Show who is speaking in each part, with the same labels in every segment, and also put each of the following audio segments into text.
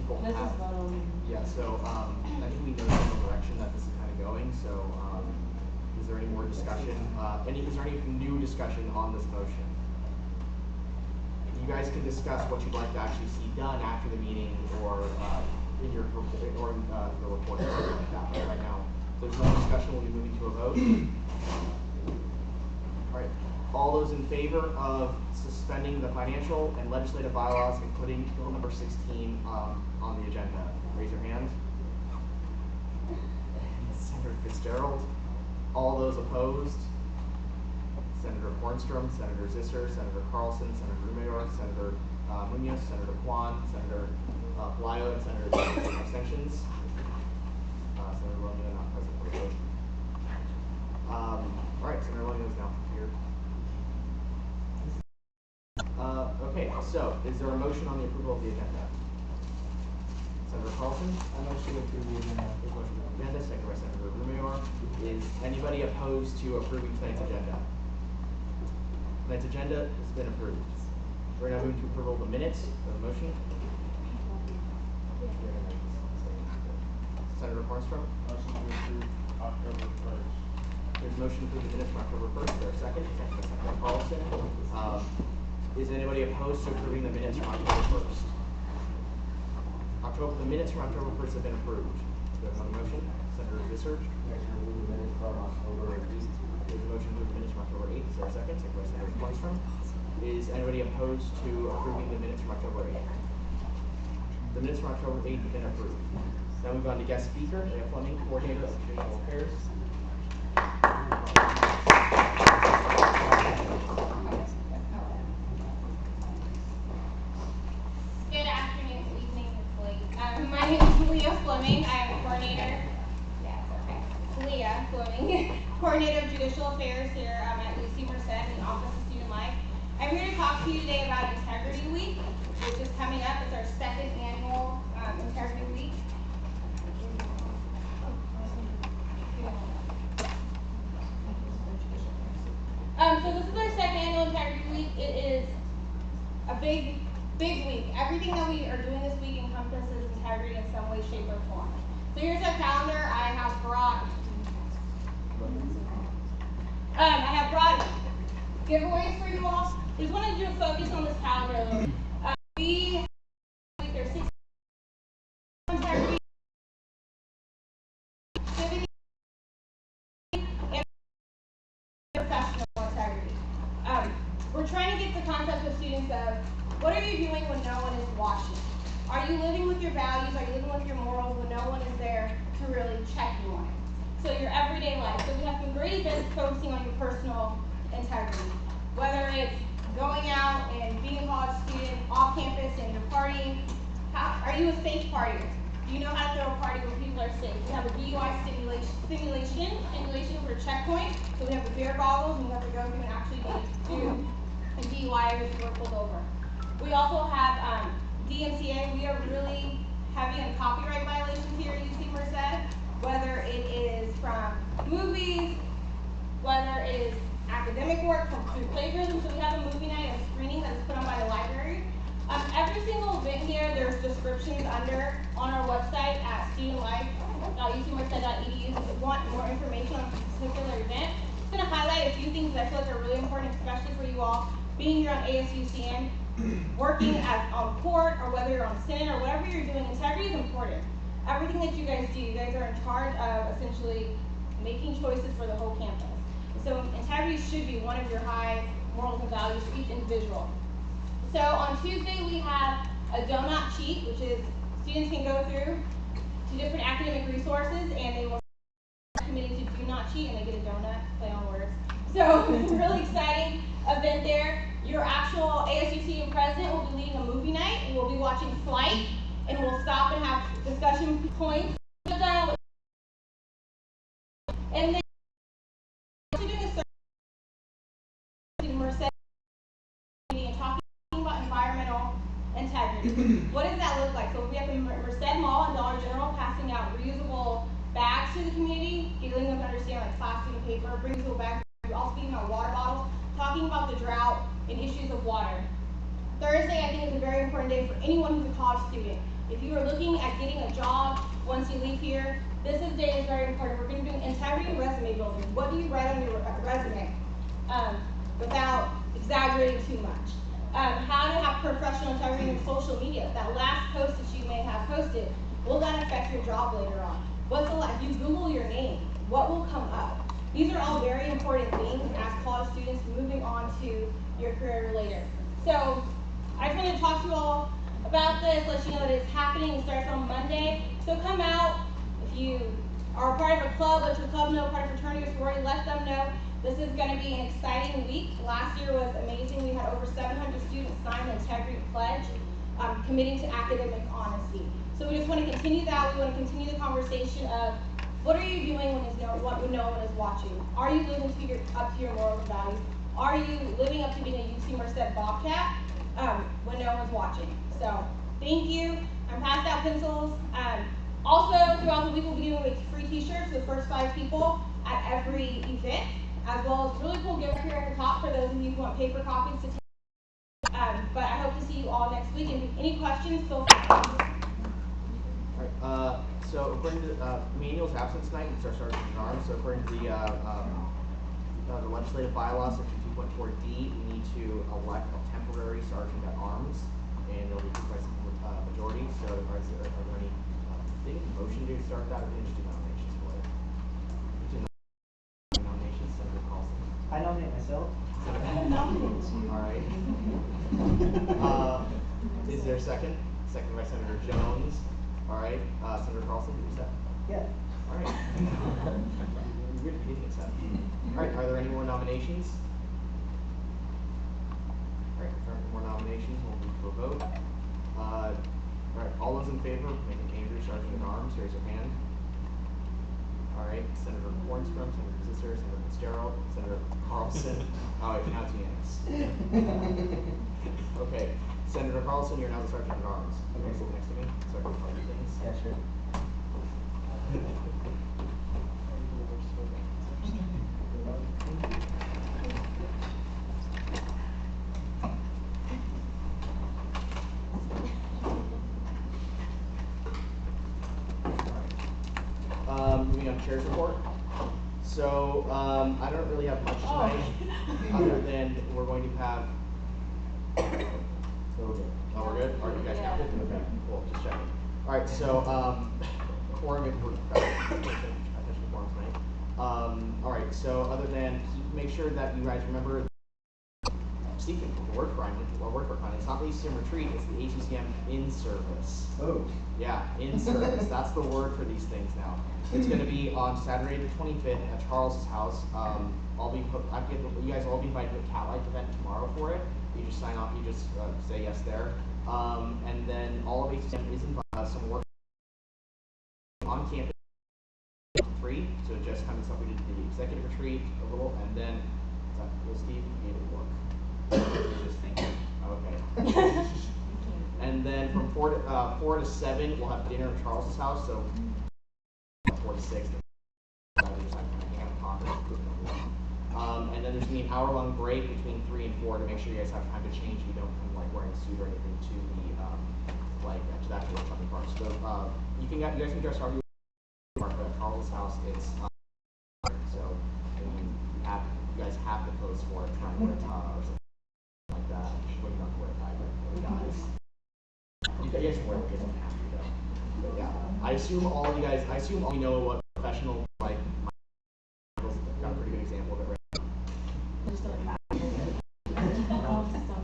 Speaker 1: will
Speaker 2: This
Speaker 1: have.
Speaker 2: is not on.
Speaker 1: Yeah, so I think we know the direction that this is kind of going. So is there any more discussion? Is there any new discussion on this motion? You guys can discuss what you'd like to actually see done after the meeting, or in your or in the report, or something like that. But right now, if there's no discussion, we'll be moving to a vote. All right. All those in favor of suspending the financial and legislative bylaws and putting bill number 16 on the agenda, raise your hand. Senator Fitzgerald. All those opposed? Senator Hornstrom, Senator Zisser, Senator Carlson, Senator Rumayor, Senator Munoz, Senator Kwan, Senator Pelayo, and Senator abstentions. Senator Romeo not present for the vote. All right, Senator Romeo is now here. Okay, so is there a motion on the approval of the agenda? Senator Carlson?
Speaker 3: I motion to approve the agenda.
Speaker 1: Motion to approve the agenda, second by Senator Rumayor. Is anybody opposed to approving tonight's agenda? Tonight's agenda has been approved. We're now moving to approval of the minutes. The motion. Senator Hornstrom?
Speaker 3: Motion to approve October 1st.
Speaker 1: There's a motion to approve the minutes from October 1st. Is there a second? Second by Senator Carlson. Is anybody opposed to approving the minutes from October 1st? The minutes from October 1st have been approved. Do we have another motion? Senator Zisser?
Speaker 3: Motion to approve the minutes from October 8th.
Speaker 1: There's a motion to approve the minutes from October 8th. Is there a second? Second by Senator Hornstrom. Is anybody opposed to approving the minutes from October 8th? The minutes from October 8th have been approved. Now move on to guest speaker, Leah Fleming, Coordinator of Traditional Affairs.
Speaker 4: Good afternoon, evening, it's late. My name is Leah Fleming. I am coordinator. Yeah, it's okay. Leah Fleming, coordinator of Judicial Affairs here at ASUCM Senate in the Office of Student Life. I'm here to talk to you today about Integrity Week, which is coming up. It's our second annual Integrity Week. So this is our second annual Integrity Week. It is a big week. Everything that we are doing this week encompasses integrity in some way, shape, or form. So here's our calendar. I have brought giveaways for you all. I just wanted you to focus on this calendar. There's 6 integrity, civic, and professional integrity. We're trying to get the concept of students of what are you doing when no one is watching? Are you living with your values? Are you living with your morals when no one is there to really check you on it? So your everyday life. So we have some great events focusing on your personal integrity. Whether it's going out and being a college student off campus and you're partying, are you a safe partier? Do you know how to throw a party where people are safe? We have a DUI simulation for checkpoint. So we have the beer goggles and we have to go through and actually do a DUI if we're pulled over. We also have DMCA. We are really heavy on copyright violations here at UC Merced, whether it is from movies, whether it is academic work through plagiarism. So we have a movie night and screening that is put on by the library. Every single event here, there's descriptions on our website at studentlife.ucmerced.edu if you want more information on a particular event. I'm going to highlight a few things that I feel like are really important, especially for you all being here on ASUCM, working on court, or whether you're on Senate, or whatever you're doing. Integrity is important. Everything that you guys do, you guys are in charge of essentially making choices for the whole campus. So integrity should be one of your high morals and values for each individual. So on Tuesday we have a donut sheet, which is students can go through to different academic resources and they will committed to do not cheat and they get a donut, play on words. So it's a really exciting event there. Your actual ASUCM president will be leading a movie night and we'll be watching Flight and we'll stop and have discussion points. And then doing a survey in Merced and talking about environmental integrity. What does that look like? So we have the Merced Mall and Dollar General passing out reusable bags to the community, getting them to understand like plastic and paper, reusable bags. We're also speaking about water bottles, talking about the drought and issues of water. Thursday, I think, is a very important day for anyone who's a college student. If you are looking at getting a job once you leave here, this is day is very important. We're going to do integrity and resume building. What do you write on your resume? Without exaggerating too much. How to have professional integrity in social media. That last post that you may have posted, will that affect your job later on? If you Google your name, what will come up? These are all very important things as college students moving on to your career later. So I just wanted to talk to you all about this, let you know that it's happening. It starts on Monday. So come out. If you are part of a club, let your club know, part of fraternity or sorority, let them know. This is going to be an exciting week. Last year was amazing. We had over 700 students sign the integrity pledge, committing to academic honesty. So we just want to continue that. We want to continue the conversation of what are you doing when no one is watching? Are you living up to your moral values? Are you living up to being a UC Merced Bobcat when no one's watching? So thank you. I'm passed out pencils. Also, throughout the week, we'll be giving away free t-shirts to the first 5 people at every event, as well as really cool gift here at the top for those of you who want paper copies to take. But I hope to see you all next week. And if any questions, feel free.
Speaker 1: Alright, so according to Manuel's absence tonight, it's our sergeant at arms. So according to the legislative bylaws, section 2.4D, we need to elect a temporary sergeant at arms, and it'll be approved by simple majority. So are there any motion to start that, or do we just do nominations for it? Nominations, Senator Carlson.
Speaker 3: I nominate myself.
Speaker 1: Alright. Is there a second? Second by Senator Jones. Alright, Senator Carlson, did you say?
Speaker 3: Yeah.
Speaker 1: Alright. You're good at getting it set. Alright, are there any more nominations? Alright, if there aren't more nominations, we'll move to a vote. Alright, all those in favor of making Andrew Sergeant at Arms, raise your hand. Alright, Senator Hornstrom, Senator Zisser, Senator Fitzgerald, Senator Carlson. Oh, wait, now it's unanimous. Okay, Senator Carlson, you're now the Sergeant at Arms. Okay, sit next to me. Sorry for other things.
Speaker 3: Yeah, sure.
Speaker 1: Moving on to chair's report. So, I don't really have much tonight, other than we're going to have. So we're good. Oh, we're good? Alright, you guys got it? Okay, cool, just checking. Alright, so, quorum, we're quorum tonight. Alright, so other than, make sure that you guys remember, speaking of the word for it, it's not the ASUCM retreat, it's the ASUCM in service.
Speaker 3: Oh.
Speaker 1: Yeah, in service. That's the word for these things now. It's going to be on Saturday the 25th at Charles's house. You guys will all be invited to a Cat-like event tomorrow for it. You just sign off. You just say yes there. And then all of ASUCM is invited. Some work on campus free. So just kind of stuff we did the executive retreat a little, and then will Steve be able to work? Just thinking. Okay. And then from 4 to 7, we'll have dinner at Charles's house. So 4 to 6. And then there's gonna be an hour-long break between 3 and 4 to make sure you guys have time to change. You don't come like wearing a suit or anything to the to that workshopping part. So you guys can dress however you want. At Charles's house, it's so you guys have to pose for it, trying to wear a tie or something like that. Well, you don't have to wear a tie, but guys. You guys can wear it, you guys don't have to though. But yeah, I assume all of you know what professional got a pretty good example of it, right?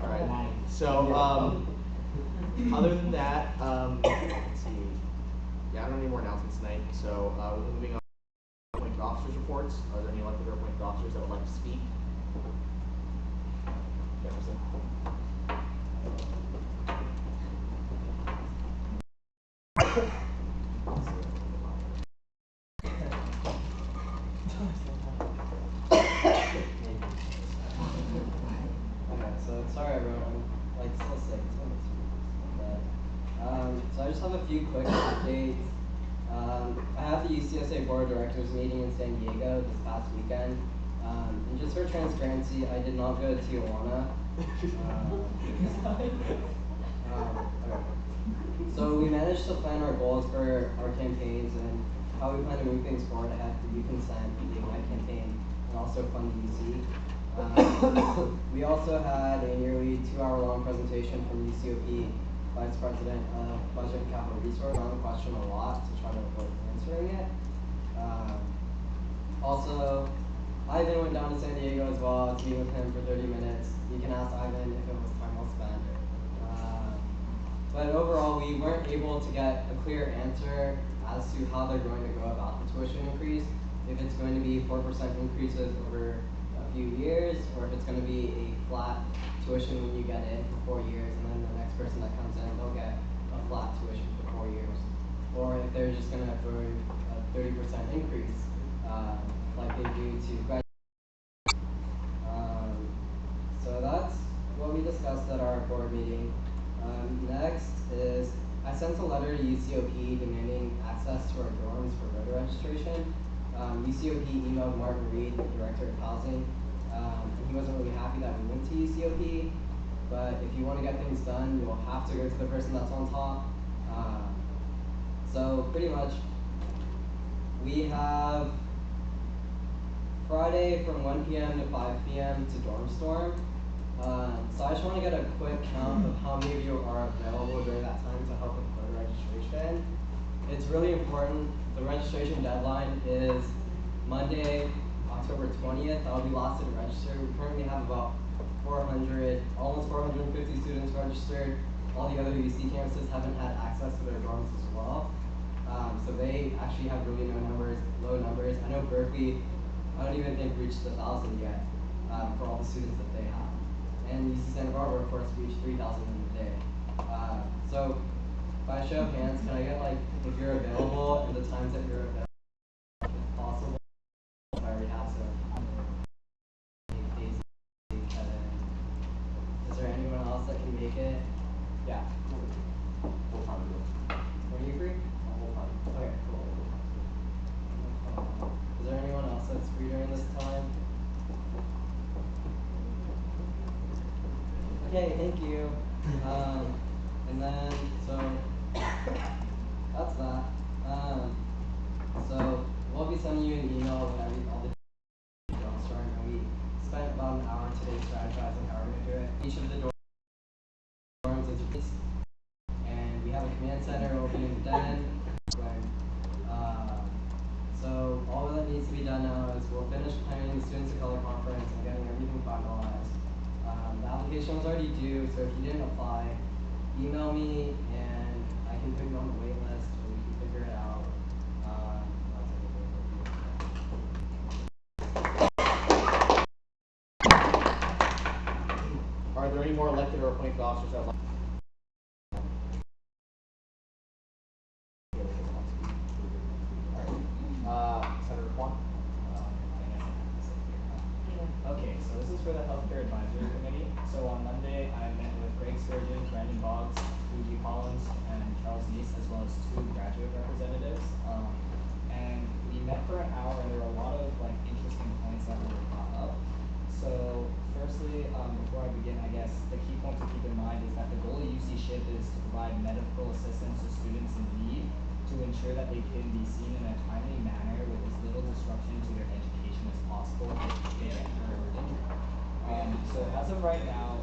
Speaker 1: Alright. So other than that, let's see. Yeah, I don't have any more announcements tonight. So we're moving on to appointed officers reports. Are there any elected or appointed officers that would like to speak? Jefferson.
Speaker 2: Sorry everyone, I'm still sick, it's one of those weeks. So I just have a few quick updates. I have the UCSA Board of Directors meeting in San Diego this past weekend. And just for transparency, I did not go to Tijuana. Okay. So we managed to plan our goals for our campaigns and how we plan to move things forward. I had review consent being my campaign and also fund the UC. We also had a nearly 2-hour-long presentation from UCOP Vice President of Budget and Capital Resource on the question a lot to try to avoid answering it. Also, Ivan went down to San Diego as well to meet with him for 30 minutes. You can ask Ivan if it was time well spent. But overall, we weren't able to get a clear answer as to how they're going to go about the tuition increase. If it's going to be 4% increases over a few years, or if it's going to be a flat tuition when you get in for 4 years, and then the next person that comes in, they'll get a flat tuition for 4 years. Or if they're just going to throw a 30% increase, like they do to graduate. So that's what we discussed at our board meeting. Next is, I sent a letter to UCOP demanding access to our dorms for voter registration. UCOP emailed Martin Reed, the director of housing, and he wasn't really happy that we went to UCOP, but if you want to get things done, you'll have to go to the person that's on top. So pretty much, we have Friday from 1 p.m. to 5 p.m. to dorm storm. So I just want to get a quick count of how many of you are available during that time to help with voter registration. It's really important. The registration deadline is Monday, October 20th. That will be last to register. We currently have about 400, almost 450 students registered. All the other UC campuses haven't had access to their dorms as well. So they actually have really low numbers. I know Berkeley, I don't even think reached 1,000 yet for all the students that they have. And UC Santa Barbara, of course, reached 3,000 in a day. So by show of hands, can I get if you're available and the times that you're available, if possible? I already have some. Is there anyone else that can make it? Yeah. Are you free? Okay, cool. Is there anyone else that's free during this time? Okay, thank you. And then, so, that's that. So, we'll be sending you an email with all the details starting, and we spent about an hour today strategizing how we're going to do it. Each of the dorms is released, and we have a command center opening then. So, all that needs to be done now is we'll finish planning the Students of Color Conference and getting everything finalized. The application was already due, so if you didn't apply, email me and I can put you on the wait list, or we can figure it out.
Speaker 1: Are there any more elected or appointed officers that like? Senator Kwon?
Speaker 5: Okay, so this is for the Healthcare Advisory Committee. So on Monday, I met with Greg Sturgeon, Brandon Boggs, Fuji Collins, and Charles Neese, as well as 2 graduate representatives. And we met for an hour, and there were a lot of interesting points that were brought up. So firstly, before I begin, I guess the key point to keep in mind is that the goal of UC SHIP is to provide medical assistance to students in need to ensure that they can be seen in a timely manner with as little disruption to their education as possible if they get hurt or injured. So as of right now,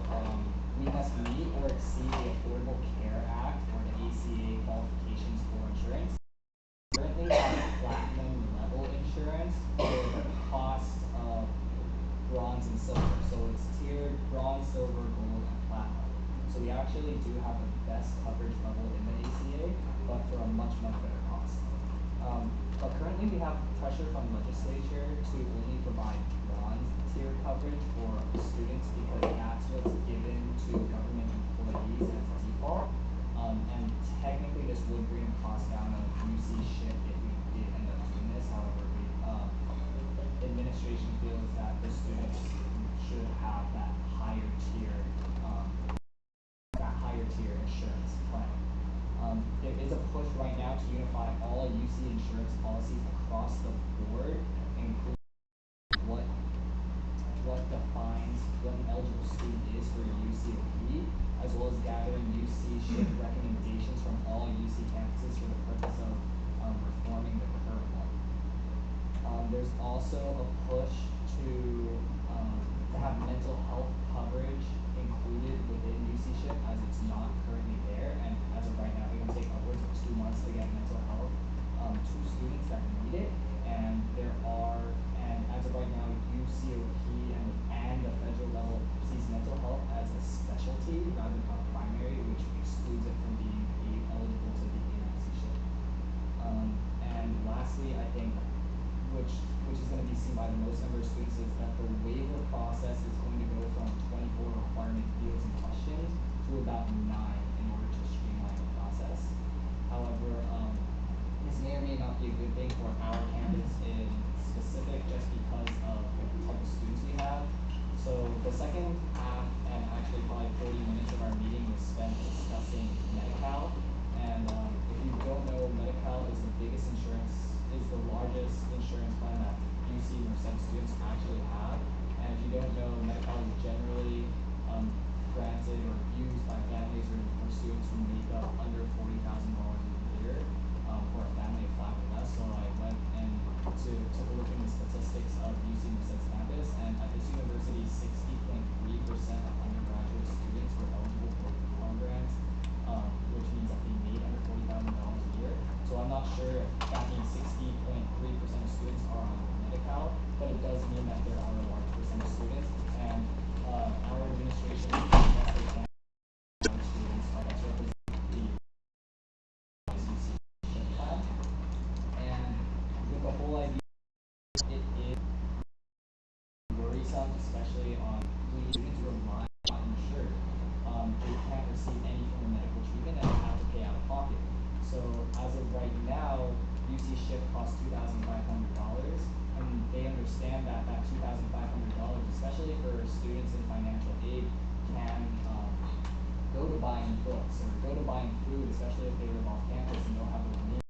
Speaker 5: we must meet or exceed the Affordable Care Act or the ACA qualifications for insurance. Currently have platinum level insurance for the cost of bronze and silver. So it's tiered bronze, silver, gold, and platinum. So we actually do have the best coverage level in the ACA, but for a much, much better cost. But currently we have pressure from legislature to only provide bronze tier coverage for students because that's what's given to government employees as default. And technically this would bring the cost down of UC SHIP if we did end up doing this. However, administration feels that the students should have that higher tier insurance plan. There is a push right now to unify all UC insurance policies across the board, including what defines what an eligible student is for UCOP, as well as gathering UC SHIP recommendations from all UC campuses for the purpose of reforming the current one. There's also a push to have mental health coverage included within UC SHIP, as it's not currently there, and as of right now it can take upwards of 2 months to get mental health to students that need it, and as of right now UCOP and the federal level sees mental health as a specialty rather than a primary, which excludes it from being eligible to be in UC SHIP. And lastly, I think which is going to be seen by the most number of students, is that the waiver process is going to go from 24 requirement fields and questions to about 9 in order to streamline the process. However, this may or may not be a good thing for our campus in specific, just because of the type of students we have. So the second half, and actually probably 40 minutes of our meeting, was spent discussing Medi-Cal. And if you don't know, Medi-Cal is the largest insurance plan that UC Merced students actually have. And if you don't know, Medi-Cal is generally granted or used by families or students who make up under $40,000 a year for a family of 5 or less. So I went and took a look in the statistics of UC Merced's campus, and at this university, 60.3% of undergraduate students were eligible for Pell grants, which means that they made under $40,000 a year. So I'm not sure if that means 60.3% of students are on Medi-Cal, but it does mean that there are a large percent of students, and our administration suggests they can students that's represent the ASUCM plan. And with the whole idea, it is worrisome, especially on students who are not insured. They can't receive any form of medical treatment and have to pay out of pocket. So as of right now, UC SHIP costs $2,500, and they understand that that $2,500, especially for students in financial aid, can go to buying books or go to buying food, especially if they live off campus and don't have the money.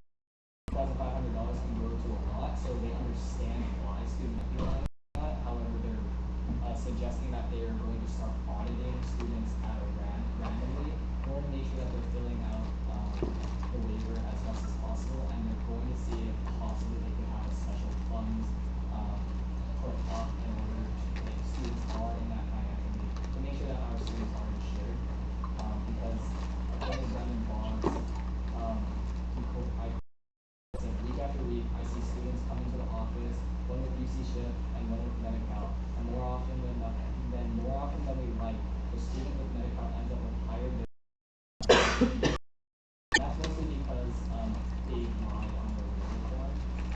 Speaker 5: $2,500 can go to a lot, so they understand why students feel like that. However, they're suggesting that they are going to start auditing students at a randomly in order to make sure that they're filling out the waiver as best as possible, and they're going to see if possibly they could have a special funds put up in order to make students are in that financial need, to make sure that our students are insured, because according to Brendan Boggs, I said week after week I see students come into the office, one with UC SHIP and one with Medi-Cal, and more often than we like, the student with Medi-Cal ends up with higher bills. That's mostly because they lied on their waiver form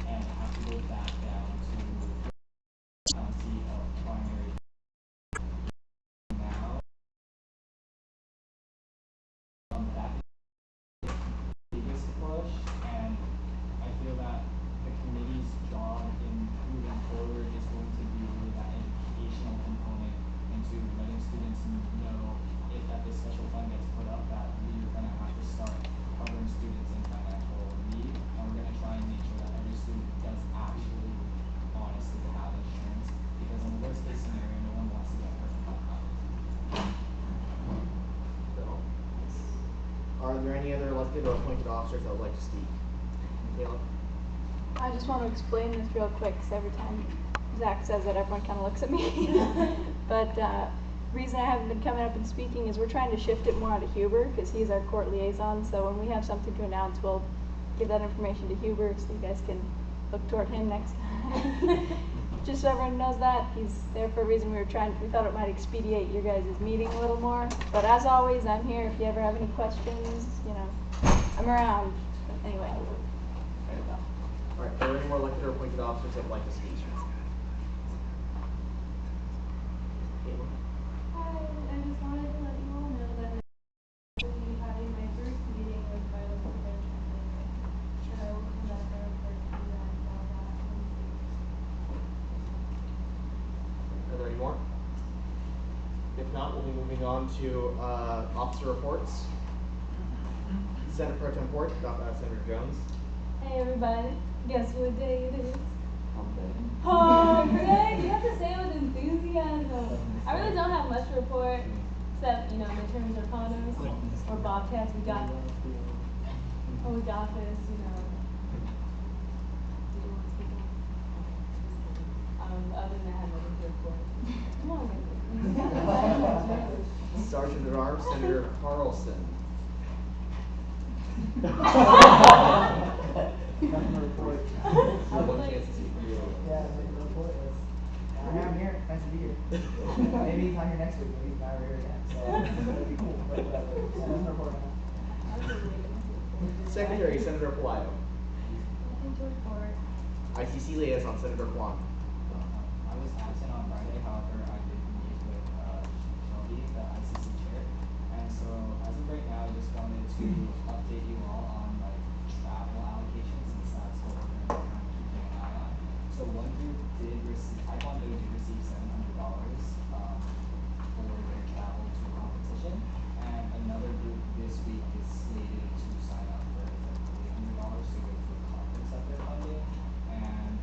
Speaker 5: and have to go back down to see a primary now. That is the biggest push, and I feel that the committee's job in moving forward is going to be really that educational component into letting students know if that this special fund gets put up, that we're going to have to start covering students in financial need, and we're going to try and make sure that every student does actually honestly have insurance, because in the worst case scenario, no one wants to get hurt from that.
Speaker 1: Are there any other elected or appointed officers that would like to speak? Caleb?
Speaker 6: I just want to explain this real quick, because every time Zach says it, everyone kind of looks at me. But the reason I haven't been coming up and speaking is we're trying to shift it more out of Huber, because he's our court liaison. So when we have something to announce, we'll give that information to Huber, so you guys can look toward him next time. Just so everyone knows that he's there for a reason. We thought it might expedite your guys' meeting a little more. But as always, I'm here if you ever have any questions. I'm around. But anyway.
Speaker 1: All right, are there any more elected or appointed officers that would like to speak? Caitlin?
Speaker 7: Hi, I just wanted to let you all know that I will be having my first meeting with violence prevention training, and I will come back on first to you guys about that.
Speaker 1: Are there any more? If not, we'll be moving on to officer reports. Senate Pro Tem Senator Jones.
Speaker 7: Hey everybody, guess what day it is? Oh, Greg, you have to say it with enthusiasm. I really don't have much to report, except, you know, midterms are upon us, or Bobcats, we got this, you know. Other than that, I have nothing to report. No.
Speaker 1: Sergeant at Arms, Senator Carlson.
Speaker 3: Nothing to report.
Speaker 1: One chance to speak for you.
Speaker 3: Yeah, nothing to report. I'm here. Nice to be here. Maybe I'm here next week. Maybe now we're here again. So that'd be cool. But yeah, nothing to report.
Speaker 1: Secretary, Senator Palaio.
Speaker 7: Nothing to report.
Speaker 1: ITC Liaison, Senator Kwan.
Speaker 5: I was absent on Friday, however, I did meet with Shelby, the ICC chair. And so, as of right now, I just wanted to update you all on like travel allocations, since that's what we're going to be kind of keeping an eye on. So one group did receive, Taekwondo did receive $700 for their travel to competition, and another group this week is slated to sign up for $800 to go to a conference that they're funding, and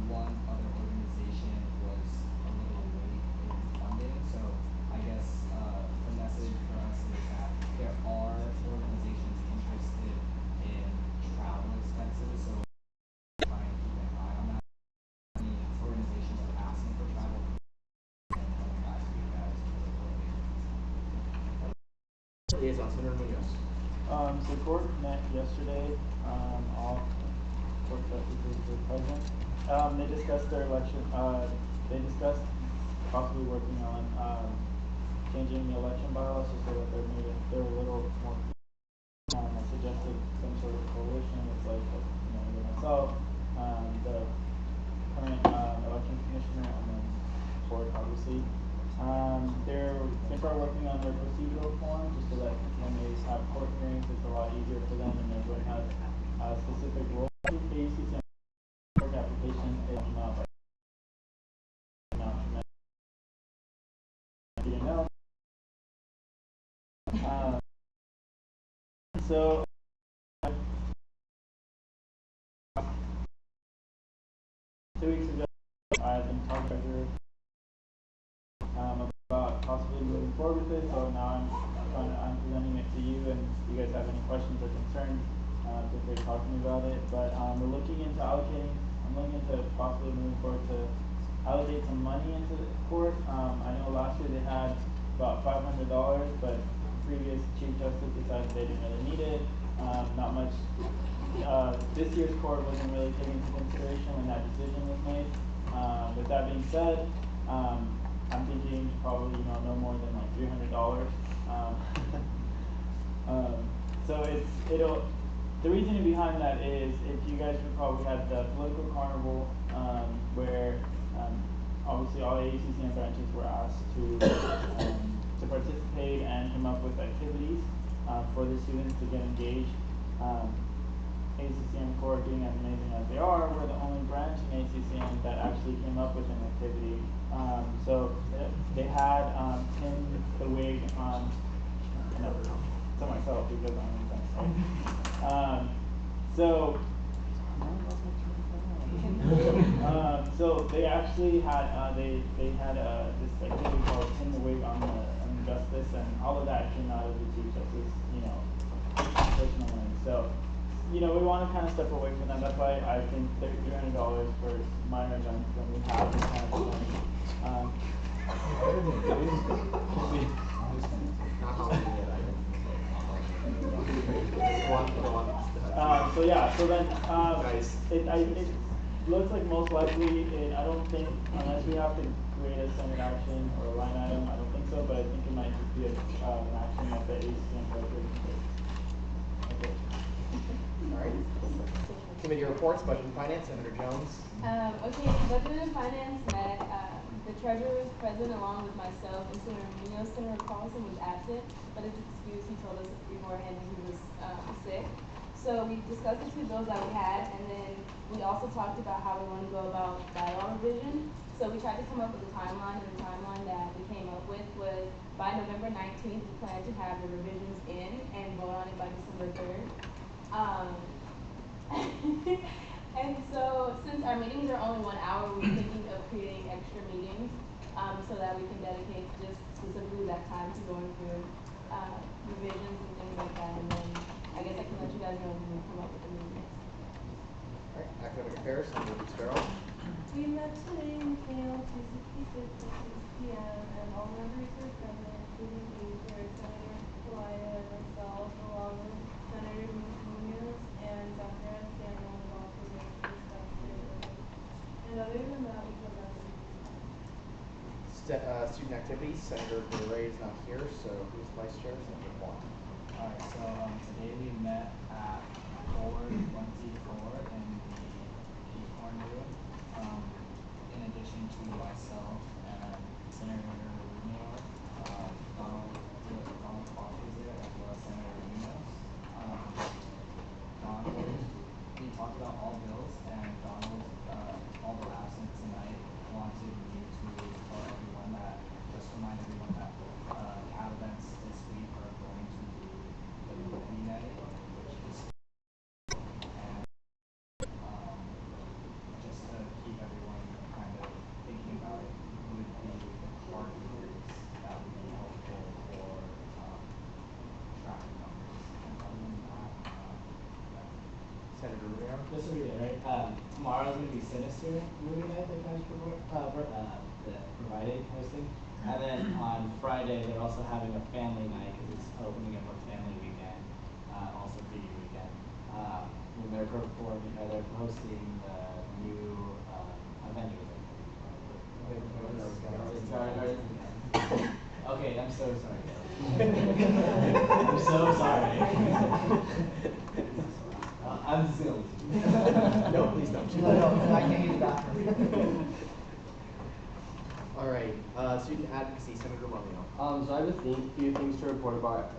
Speaker 5: one other organization was a little late in funding. So I guess the message for us is that there are organizations interested in travel expenses, so try and keep an eye on that. Any organizations are asking for travel and coming back to you guys with
Speaker 1: Liaison, Senator Munoz.
Speaker 3: So court met yesterday, all court justices were present. They discussed their election, they discussed possibly working on, changing the election bylaws just so that they're a little more. I suggested some sort of coalition with like, you know, either myself, the current, election commissioner, and then court, obviously. They start working on their procedural form just so that when they have court hearings, it's a lot easier for them and everyone has specific roles. The ASUCM application is not like you know. So 2 weeks ago, I've been talking to her about possibly moving forward with it. So now I'm presenting it to you, and if you guys have any questions or concerns, feel free to talk to me about it. But we're looking into allocating. I'm looking into possibly moving forward to allocate some money into the court. I know last year they had about $500, but previous chief justice decided they didn't really need it. Not much. This year's court wasn't really taken into consideration when that decision was made. With that being said, I'm thinking probably no more than like $300. So the reasoning behind that is, if you guys recall, we had the political carnival where obviously all ASUCM branches were asked to participate and come up with activities for the students to get engaged. ASUCM Corps, being as amazing as they are, we're the only branch in ASUCM that actually came up with an activity. So they had pinned the wig on, to myself because I'm so they actually had they had this activity called pin the wig on the justice, and all of that came out of the chief justice, personal money. So we want to kind of step away from that. That's why I think $300 for minor events when we have this kind of money. So yeah, so then it looks like most likely I don't think, unless we have to create a Senate action or a line item, I don't think so, but I think it might just be an action that the ASUCM president takes. Okay.
Speaker 1: All right. Committee reports, Budget and Finance, Senator Jones.
Speaker 7: Okay, Budget and Finance met. The treasurer was present along with myself and Senator Munoz. Senator Carlson was absent, but his excuse, he told us beforehand that he was sick. So we discussed the 2 bills that we had, and then we also talked about how we want to go about bylaw revision. So we tried to come up with a timeline, and the timeline that we came up with was by November 19th, we plan to have the revisions in and vote on it by December 3rd. And so, since our meetings are only 1 hour, we're thinking of creating extra meetings, so that we can dedicate just specifically that time to going through, revisions and things like that, and then I guess I can let you guys know when we come up with the meetings.
Speaker 1: Alright, academic affairs, Senator Fitzgerald.
Speaker 8: We met today in Kale 266 at 6 p.m. and all members were present, including Asia, Senator Playa, and myself, along with Senator Munoz and Dr. Samuel was also there to discuss it. And other than that, we put that
Speaker 1: Student activities, Senator Beret is not here, so who's vice chair? Senator Juan.
Speaker 5: Alright, so today we met at 424 in the Acorn Room. In addition to myself and Senator Rubio, Donald Fox was there, as well as Senator Munoz. Donald, we talked about all bills, and Donald, although absent tonight, wanted me to tell everyone that, just remind everyone that CAD events this week are going to be the mini netting, which is and just to keep everyone kind of thinking about it, would be the card readers that would be helpful for tracking numbers. And other than that,
Speaker 1: Senator Rubio.
Speaker 9: Just to reiterate, tomorrow's going to be Sinister movie night that guys provided hosting. And then on Friday, they're also having a family night because it's opening up a family weekend, also preview weekend. When they're hosting the new Avengers. Okay, I'm so sorry, guys. I'm so sorry. I'm just gonna listen.
Speaker 1: No, please don't.
Speaker 2: No, I can't use the bathroom.
Speaker 1: Alright, student advocacy, Senator Romeo.
Speaker 2: So I have a few things to report about.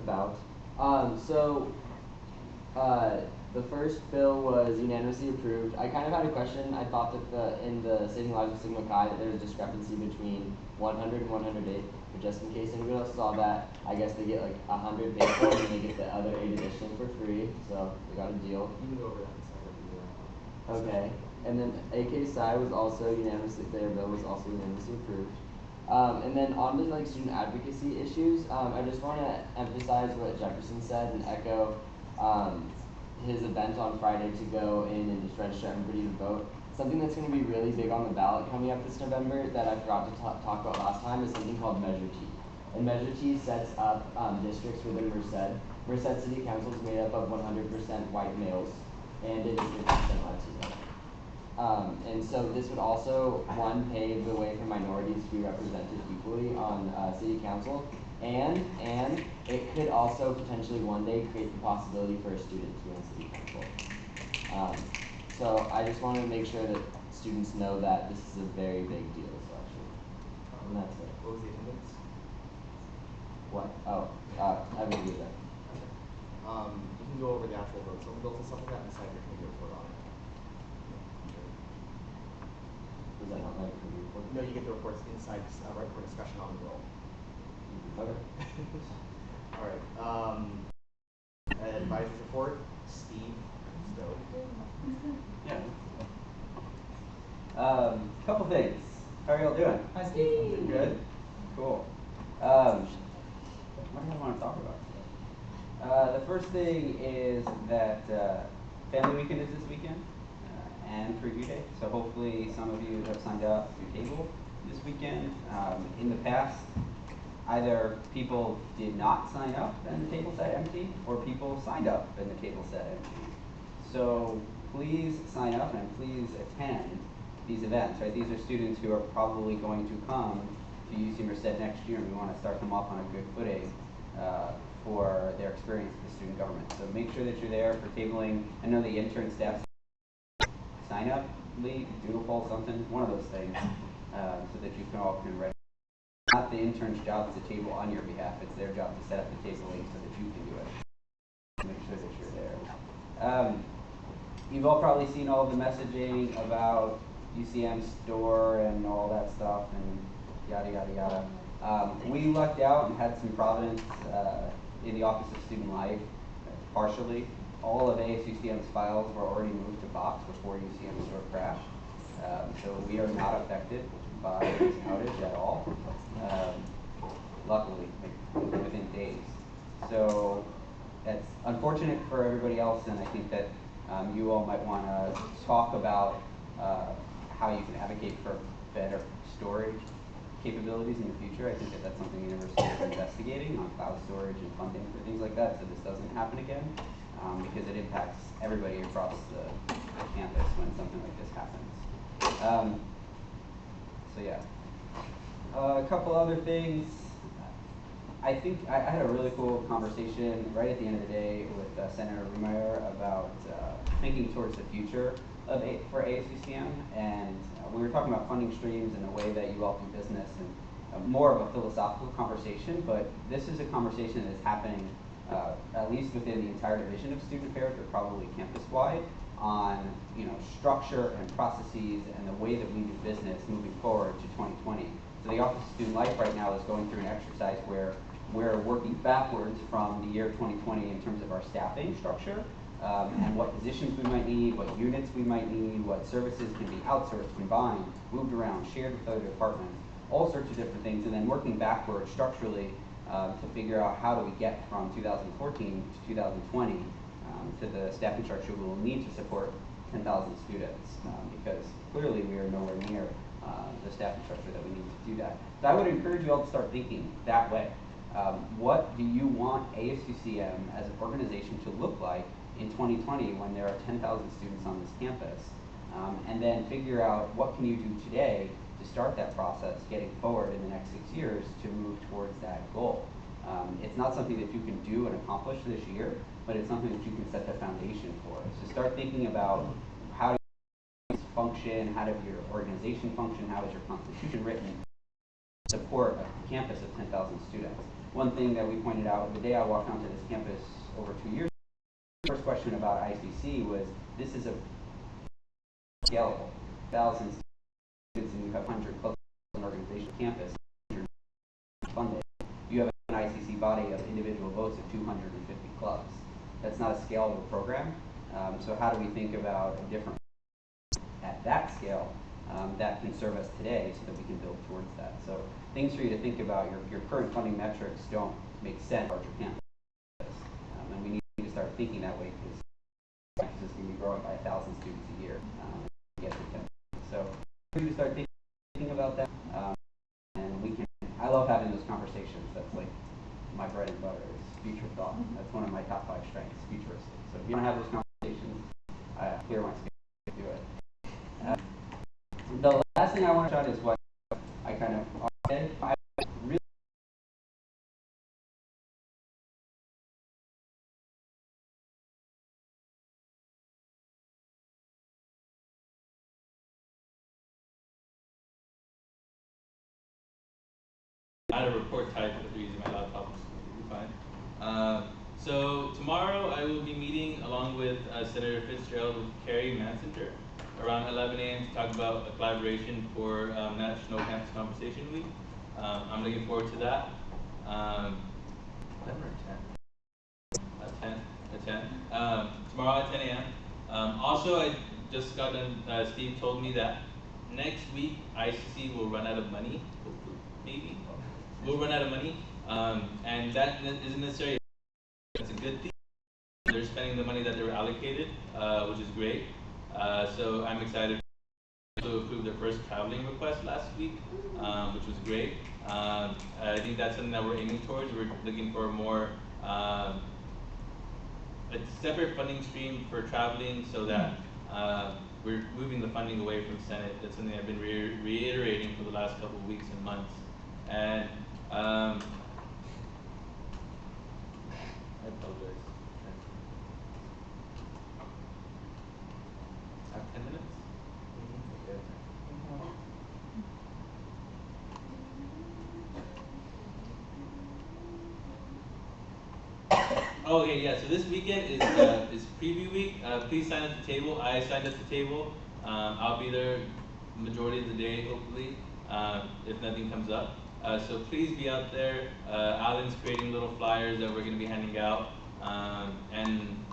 Speaker 2: The first bill was unanimously approved. I kind of had a question. I thought that in the Saving Lives of Sigma Chi that there was a discrepancy between 100 and 108, but just in case anybody else saw that, I guess they get like 100 paid for and they get the other 8 additional for free, so we got a deal.
Speaker 1: You can go over that in a second.
Speaker 2: Okay, and then AK Psi was also unanimously, their bill was also unanimously approved. And then on to like student advocacy issues, I just want to emphasize what Jefferson said and echo his event on Friday to go in and just register everybody to vote. Something that's going to be really big on the ballot coming up this November that I forgot to talk about last time is something called Measure T. And Measure T sets up districts within Merced. Merced City Council is made up of 100% white males, and it is 50% Latino. And so this would also, one, pave the way for minorities to be represented equally on city council, and it could also potentially one day create the possibility for a student to be on city council. So I just want to make sure that students know that this is a very big deal, so actually. And that's it.
Speaker 1: What was the attendance?
Speaker 2: What? Oh, I would do that.
Speaker 1: You can go over the actual votes on the bills and stuff like that and decide if you're going to report on it.
Speaker 2: Was that not like the report?
Speaker 1: No, you get the reports inside, right for discussion on the bill.
Speaker 2: Okay.
Speaker 1: Alright, advisor's report, Steve Stowe.
Speaker 10: Yeah. Couple things. How are y'all doing?
Speaker 5: Hi, Steve.
Speaker 10: Good? Cool. What do I want to talk about? The first thing is that family weekend is this weekend and preview day. So hopefully some of you have signed up to table this weekend. In the past, either people did not sign up and the table sat empty, or people signed up and the table sat empty. So please sign up and please attend these events, right? These are students who are probably going to come to UC Merced next year, and we want to start them off on a good footing for their experience with the student government. So make sure that you're there for tabling. I know the intern staff sign up, lead, doodle poll, something, one of those things, so that you can all register. Not the intern's job to table on your behalf, it's their job to set up the tabling so that you can do it. Make sure that you're there. You've all probably seen all the messaging about UCM store and all that stuff and yada yada yada. We lucked out and had some providence in the Office of Student Life, partially. all of ASUCM's files were already moved to Box before UCM store crashed. So we are not affected by this outage at all. Luckily, within days. So that's unfortunate for everybody else, and I think that you all might want to talk about how you can advocate for better storage capabilities in the future. I think that that's something the university is investigating on cloud storage and funding for things like that, so this doesn't happen again, because it impacts everybody across the campus when something like this happens. So yeah. A couple other things. I think I had a really cool conversation right at the end of the day with Senator Rumeyer about thinking towards the future of for ASUCM, and we were talking about funding streams and the way that you all do business, and more of a philosophical conversation, but this is a conversation that is happening at least within the entire division of student affairs, but probably campus-wide, on structure and processes and the way that we do business moving forward to 2020. So the Office of Student Life right now is going through an exercise where we're working backwards from the year 2020 in terms of our staffing structure, and what positions we might need, what units we might need, what services can be outsourced, combined, moved around, shared with other departments, all sorts of different things, and then working backwards structurally to figure out how do we get from 2014 to 2020 to the staffing structure we will need to support 10,000 students, because clearly we are nowhere near the staffing structure that we need to do that. So I would encourage you all to start thinking that way. What do you want ASUCM as an organization to look like in 2020 when there are 10,000 students on this campus? And then figure out what can you do today to start that process getting forward in the next 6 years to move towards that goal. It's not something that you can do and accomplish this year, but it's something that you can set the foundation for. So start thinking about how do you function, how does your organization function, how is your constitution written to support a campus of 10,000 students. One thing that we pointed out the day I walked onto this campus over 2 years ago, the first question about ICC was, this is a scalable, thousands of students, and you have 100 plus an organization campus, funded. You have an ICC body of individual votes of 250 clubs. That's not a scalable program. So how do we think about a different at that scale that can serve us today so that we can build towards that? So things for you to think about. Your current funding metrics don't make sense for your campus. And we need to start thinking that way, because campus is going to be growing by 1,000 students a year. To get to 10. So for you to start thinking about that. And we can, I love having those conversations. That's like my bread and butter is future thought. That's one of my top 5 strengths, futuristic. So if you don't have those conversations, clear my space to do it. The last thing I want to shout is what I kind of did. I really
Speaker 11: Add a report type if you're using my laptop, which is completely fine. So tomorrow I will be meeting along with Senator Fitzgerald with Carrie Mansinger around 11 a.m. to talk about a collaboration for National Campus Conversation Week. I'm looking forward to that. 11 or 10? At 10. Tomorrow at 10 a.m. Also, I just got done, Steve told me that next week ICC will run out of money, hopefully, maybe. We'll run out of money, and that isn't necessarily, it's a good thing. They're spending the money that they were allocated, which is great. So I'm excited to approve their first traveling request last week, which was great. I think that's something that we're aiming towards. We're looking for more, a separate funding stream for traveling so that we're moving the funding away from Senate. That's something I've been reiterating for the last couple of weeks and months. And I apologize. I have 10 minutes? Okay, yeah, so this weekend is preview week. Please sign at the table. I signed at the table. I'll be there majority of the day, hopefully, if nothing comes up. So please be out there. Alan's creating little flyers that we're going to be handing out. And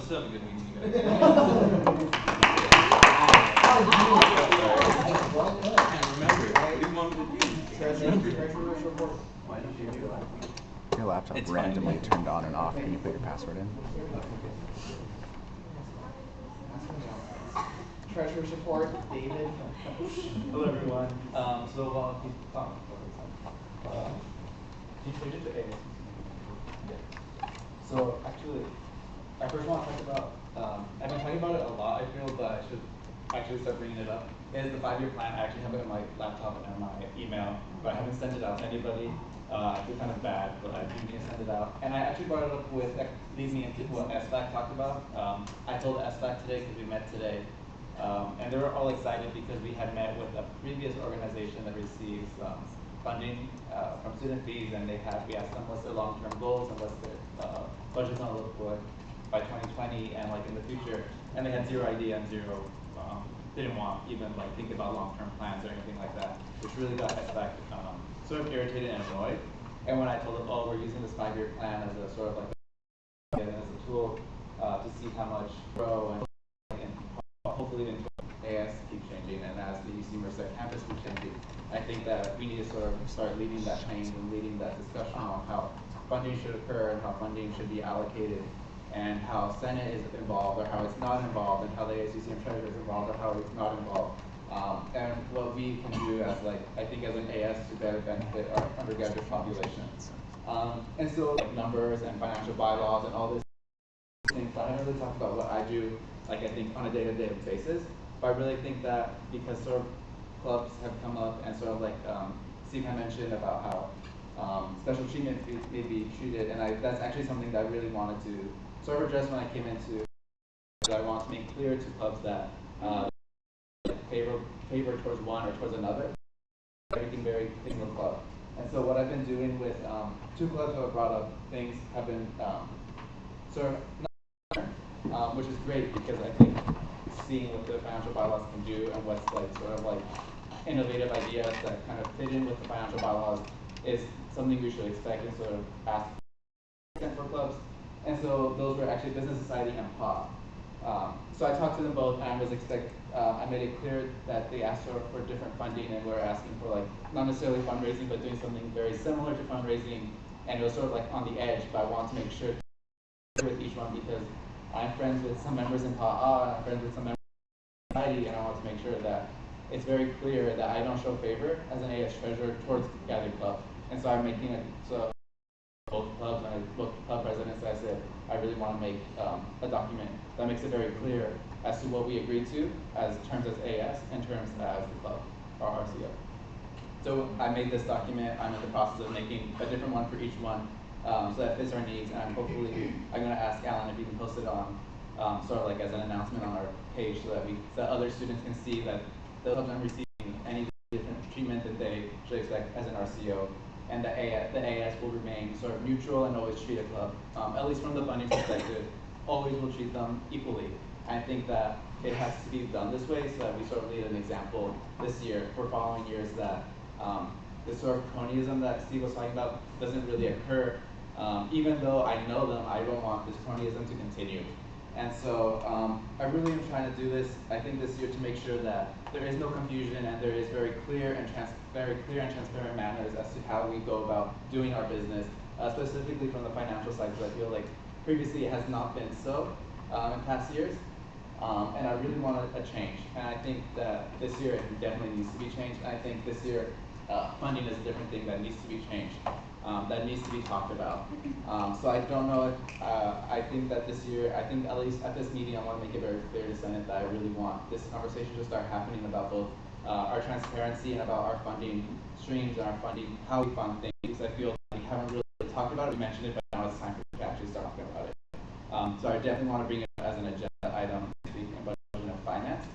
Speaker 11: This is a good meeting, you guys. I can't remember. What do you want me to do?
Speaker 1: Treasurer's report.
Speaker 10: Why don't you do it?
Speaker 12: Your laptop
Speaker 11: It's
Speaker 12: randomly
Speaker 11: fine.
Speaker 12: turned on and off. Can you put your password in?
Speaker 1: Treasurer's report, David.
Speaker 9: Hello everyone. So while can you switch it to ASUCM? Yeah. So actually, I first want to talk about. I've been talking about it a lot. I feel, but I should actually start bringing it up. Is the 5-year plan? I actually have it on my laptop and on my email, but I haven't sent it out to anybody. I feel kind of bad, but I do need to send it out. And I actually brought it up with leads me into what SFAC talked about. I told SFAC today because we met today. And they were all excited because we had met with a previous organization that receives funding from student fees, and we asked them what's their long-term goals and what's their budget's gonna look like by 2020 and like in the future. And they had zero idea and didn't want even like think about long-term plans or anything like that, which really got SFAC sort of irritated and annoyed. And when I told them, oh, we're using this 5-year plan as a sort of like as a tool to see how much grow and hopefully in AS keep changing, and as the UC Merced campus keeps changing, I think that we need to sort of start leading that change and leading that discussion on how funding should occur and how funding should be allocated, and how Senate is involved or how it's not involved, and how the ASUCM Treasurer is involved or how it's not involved, and what we can do as I think as an AS to better benefit our undergraduate population. And so like numbers and financial bylaws and all this things, I haven't really talked about what I do, I think on a day-to-day basis, but I really think that because sort of clubs have come up and sort of Steve had mentioned about how special treatment may be treated, and that's actually something that I really wanted to sort of address when I came into. I want to make clear to clubs that favor towards one or towards another, everything very single club. And so what I've been doing with 2 clubs who have brought up things have been sort of which is great because I think seeing what the financial bylaws can do and what's innovative ideas that kind of fit in with the financial bylaws is something we should expect and sort of ask for clubs. And so those were actually Business Society and POP. So I talked to them both, and I made it clear that they asked for different funding, and we're asking for not necessarily fundraising, but doing something very similar to fundraising. And it was sort of on the edge, but I want to make sure with each one because I'm friends with some members in PAA, and I'm friends with some members in society, and I want to make sure that it's very clear that I don't show favor as an AS treasurer towards Gather Club. And so I'm making it so both clubs, and I looked at club presidents, I said, I really want to make a document that makes it very clear as to what we agreed to as terms as AS and terms as the club, or RCO. So I made this document. I'm in the process of making a different one for each one, so that fits our needs. And I'm going to ask Alan if he can post it on sort of as an announcement on our page, so that other students can see that the clubs aren't receiving any different treatment that they should expect as an RCO, and the AS will remain sort of neutral and always treat a club, at least from the funding perspective, always will treat them equally. I think that it has to be done this way so that we sort of lead an example this year for following years that this sort of cronyism that Steve was talking about doesn't really occur. Even though I know them, I don't want this cronyism to continue. And so I really am trying to do this, I think this year, to make sure that there is no confusion and there is very clear and transparent manners as to how we go about doing our business, specifically from the financial side, because I feel like previously it has not been so in past years. And I really want a change. And I think that this year it definitely needs to be changed. And I think this year funding is a different thing that needs to be changed, that needs to be talked about. So I don't know if, I think that this year, I think at least at this meeting, I want to make it very clear to Senate that I really want this conversation to start happening about both our transparency and about our funding streams and our funding, how we fund things. Because I feel like we haven't really talked about it. We mentioned it, but now it's time to actually start talking about it. So I definitely want to bring it up as an agenda item this week in Budget and Finance,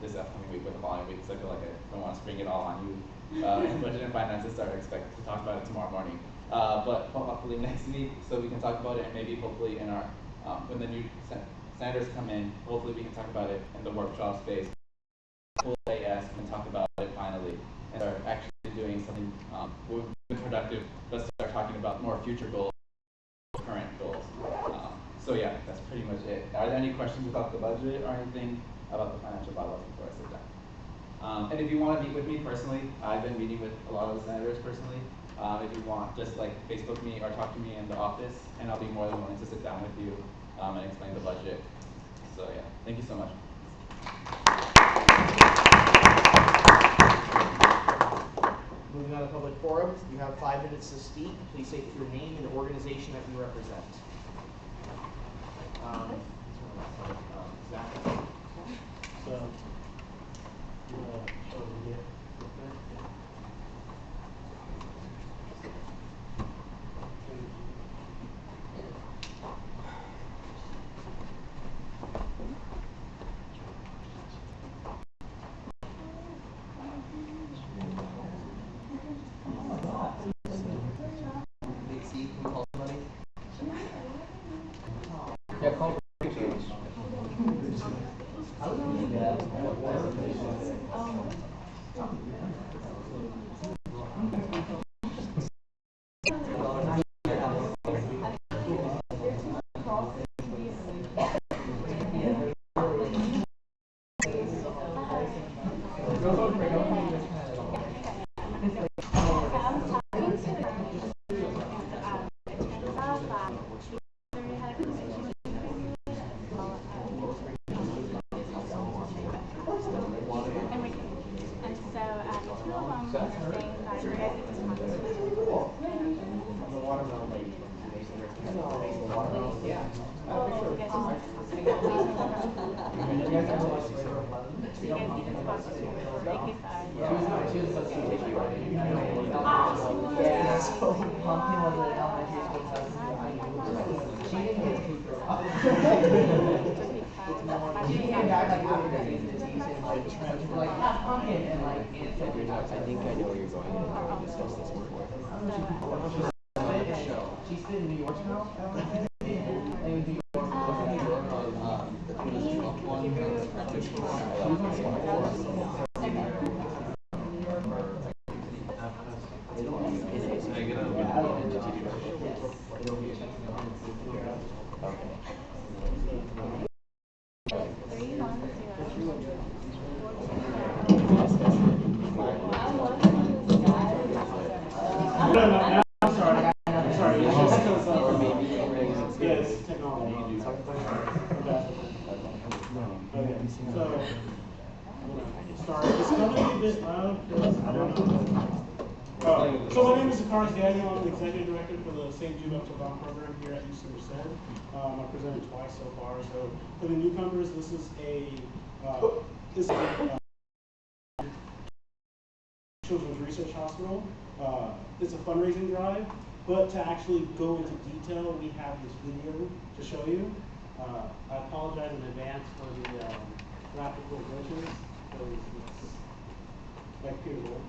Speaker 9: this upcoming week or the following week, because I feel like I don't want to spring it all on you. In Budget and Finance, I expect to talk about it tomorrow morning. But hopefully next week, so we can talk about it, and maybe hopefully in our, when the new senators come in, hopefully we can talk about it in the workshop space. Full AS can talk about it finally, and start actually doing something productive. Let's start talking about more future goals, current goals. So yeah, that's pretty much it. I
Speaker 13: are there any questions about the budget or anything about the financial bylaws before I sit down? And if you want to meet with me personally, I've been meeting with a lot of the senators personally. If you want, just like Facebook me or talk to me in the office, and I'll be more than willing to sit down with you and explain the budget. So yeah, thank you so much.
Speaker 1: Moving on to public forum, you have 5 minutes to speak. Please state your name and the organization that you represent. Zach.
Speaker 3: So, over here.
Speaker 14: So my name is Daniel. I'm the executive director for the St. Jude Up Till Dawn program here at ASUCM Senate. I presented twice so far. So for the newcomers, this is a Children's Research Hospital. It's a fundraising drive, but to actually go into detail, we have this video to show you. I apologize in advance for the graphical glitches, because it's like beautiful.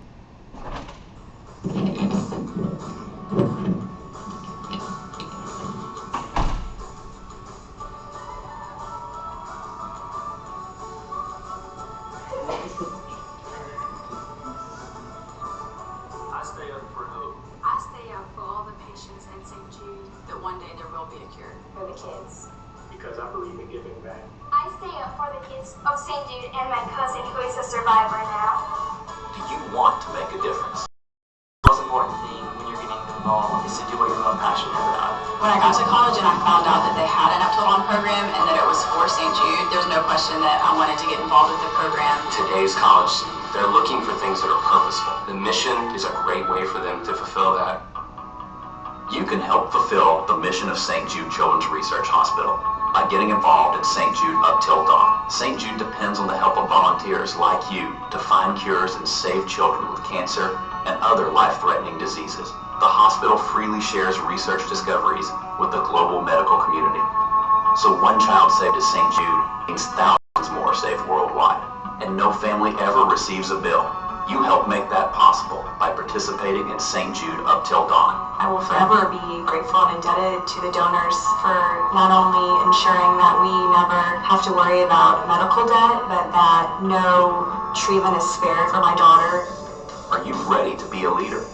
Speaker 15: I stay up for who? I stay up for all the patients in St. Jude, that one day there will be a cure for the kids.
Speaker 14: Because I believe in giving back.
Speaker 15: I stay up for the kids of St. Jude and my cousin who is a survivor now.
Speaker 16: Do you want to make a difference? The most important thing when you're getting involved is to do what you're most passionate about.
Speaker 15: When I got to college and I found out that they had an Up Till Dawn program and that it was for St. Jude, there's no question that I wanted to get involved with the program.
Speaker 16: Today's college student, they're looking for things that are purposeful. The mission is a great way for them to fulfill that. You can help fulfill the mission of St. Jude Children's Research Hospital by getting involved in St. Jude Up Till Dawn. St. Jude depends on the help of volunteers like you to find cures and save children with cancer and other life-threatening diseases. The hospital freely shares research discoveries with the global medical community. So one child saved at St. Jude means thousands more saved worldwide. And no family ever receives a bill. You help make that possible by participating in St. Jude Up Till Dawn.
Speaker 15: I will forever be grateful and indebted to the donors for not only ensuring that we never have to worry about medical debt, but that no treatment is spared for my daughter.
Speaker 16: Are you ready to be a leader?